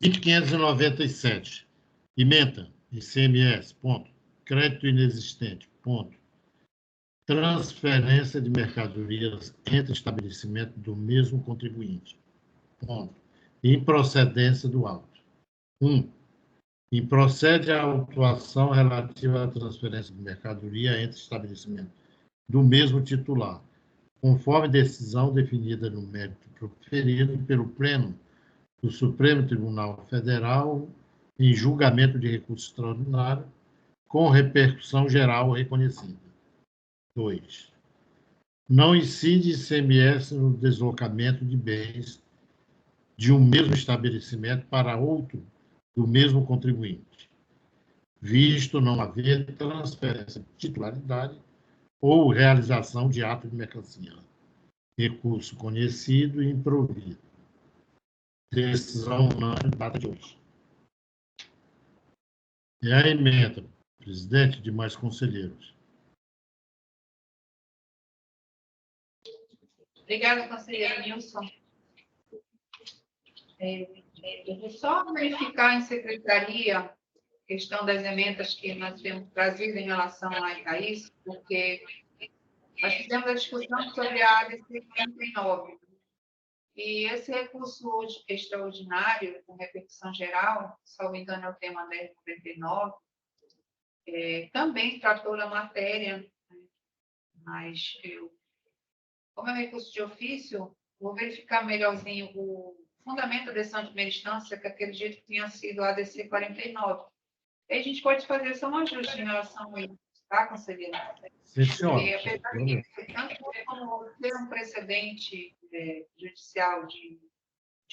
20.597. Ementa, ICMS, ponto. Crédito inexistente, ponto. Transferência de mercadorias entre estabelecimento do mesmo contribuinte, ponto. Improcedência do auto. 1. Improcede a autuação relativa à transferência de mercadoria entre estabelecimento do mesmo titular, conforme decisão definida no mérito proferido pelo Pleno do Supremo Tribunal Federal em julgamento de recurso extraordinário, com repercussão geral reconhecida. 2. Não incide ICMS no deslocamento de bens de um mesmo estabelecimento para outro do mesmo contribuinte, visto não haver transferência de titularidade ou realização de ato de mercancia. Recurso conhecido e improvido. Decisão unânime, data de hoje. É a emenda, presidente e demais conselheiros. Obrigada, conselheiro Nilson. Eu vou só verificar em secretaria a questão das emendas que nós temos trazido em relação a isso, porque nós fizemos a discussão sobre a ADC 49. E esse recurso extraordinário, com repercussão geral, salvo engano é o tema 1099, também tratou da matéria, né, mas como é um recurso de ofício, vou verificar melhorzinho o fundamento da decisão de primeira instância, que acredito que tinha sido a ADC 49. Aí a gente pode fazer só um ajuste em relação a isso, tá, conselheira? Sim, senhora. E apesar de tanto como ter um precedente judicial de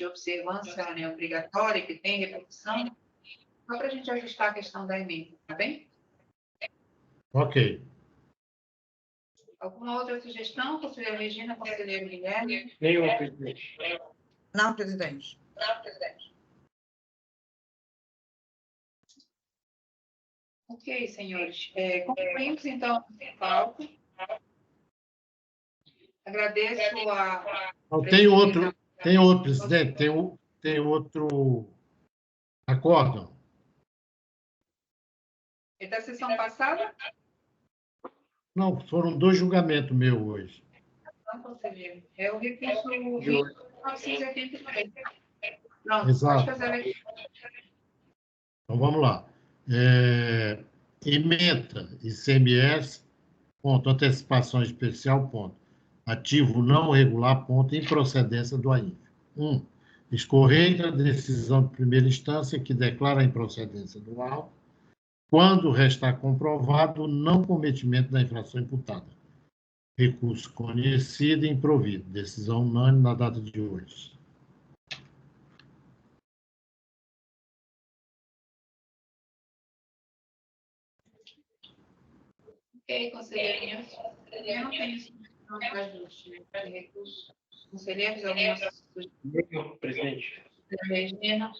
observância, né, obrigatória, que tem repercussão, só para a gente ajustar a questão da emenda, tá bem? Ok. Alguma outra sugestão, conselheira Regina, conselheiro Guilherme? Nenhuma, presidente. Não, presidente. Ok, senhores. Concluímos, então, a pauta. Agradeço a... Não, tem outro, presidente, tem outro acórdão. É da sessão passada? Não, foram 2 julgamentos meus hoje. Não, conselheiro. É o recurso 1983. Pronto, Exato. pode fazer a leitura. Então, vamos lá. Ementa ICMS, ponto, antecipação especial, ponto, ativo não regular, ponto, improcedência do AINF. 1. Escorrer a decisão de primeira instância que declara a improcedência do auto, quando restar comprovado o não cometimento da infração imputada. Recurso conhecido e improvido. Decisão unânime na data de hoje. Ok, conselheirinha. Eu não tenho sugestão para ajuste, né, de recurso. Conselheiros, alguma sugestão? Nenhuma, presidente. Regina?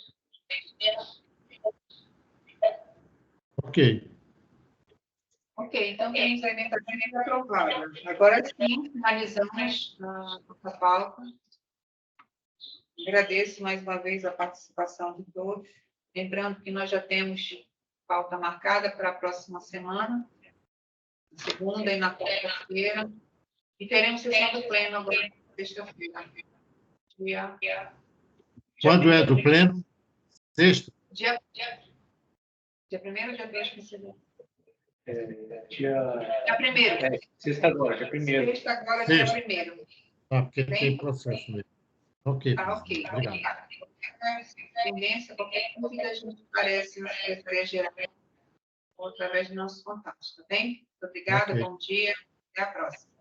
Ok. Ok, então temos a emenda aprovada. Agora sim, finalizamos a nossa pauta. Agradeço mais uma vez a participação de todos. Lembrando que nós já temos pauta marcada para a próxima semana, na segunda e na quarta-feira. E teremos sessão do pleno agora na sexta-feira. Quando é do pleno? Sexta? Dia 1º ou dia 2, conselheiro? Dia 1º. Sexta agora, dia 1º. Sexta agora, dia 1º. Ah, porque tem processo mesmo. Ok, Ok. obrigado. Tendência, qualquer dúvida, a gente aparece na Secretaria-Geral ou através dos nossos contatos, tá bem? Muito obrigada, Ok. bom dia, até a próxima.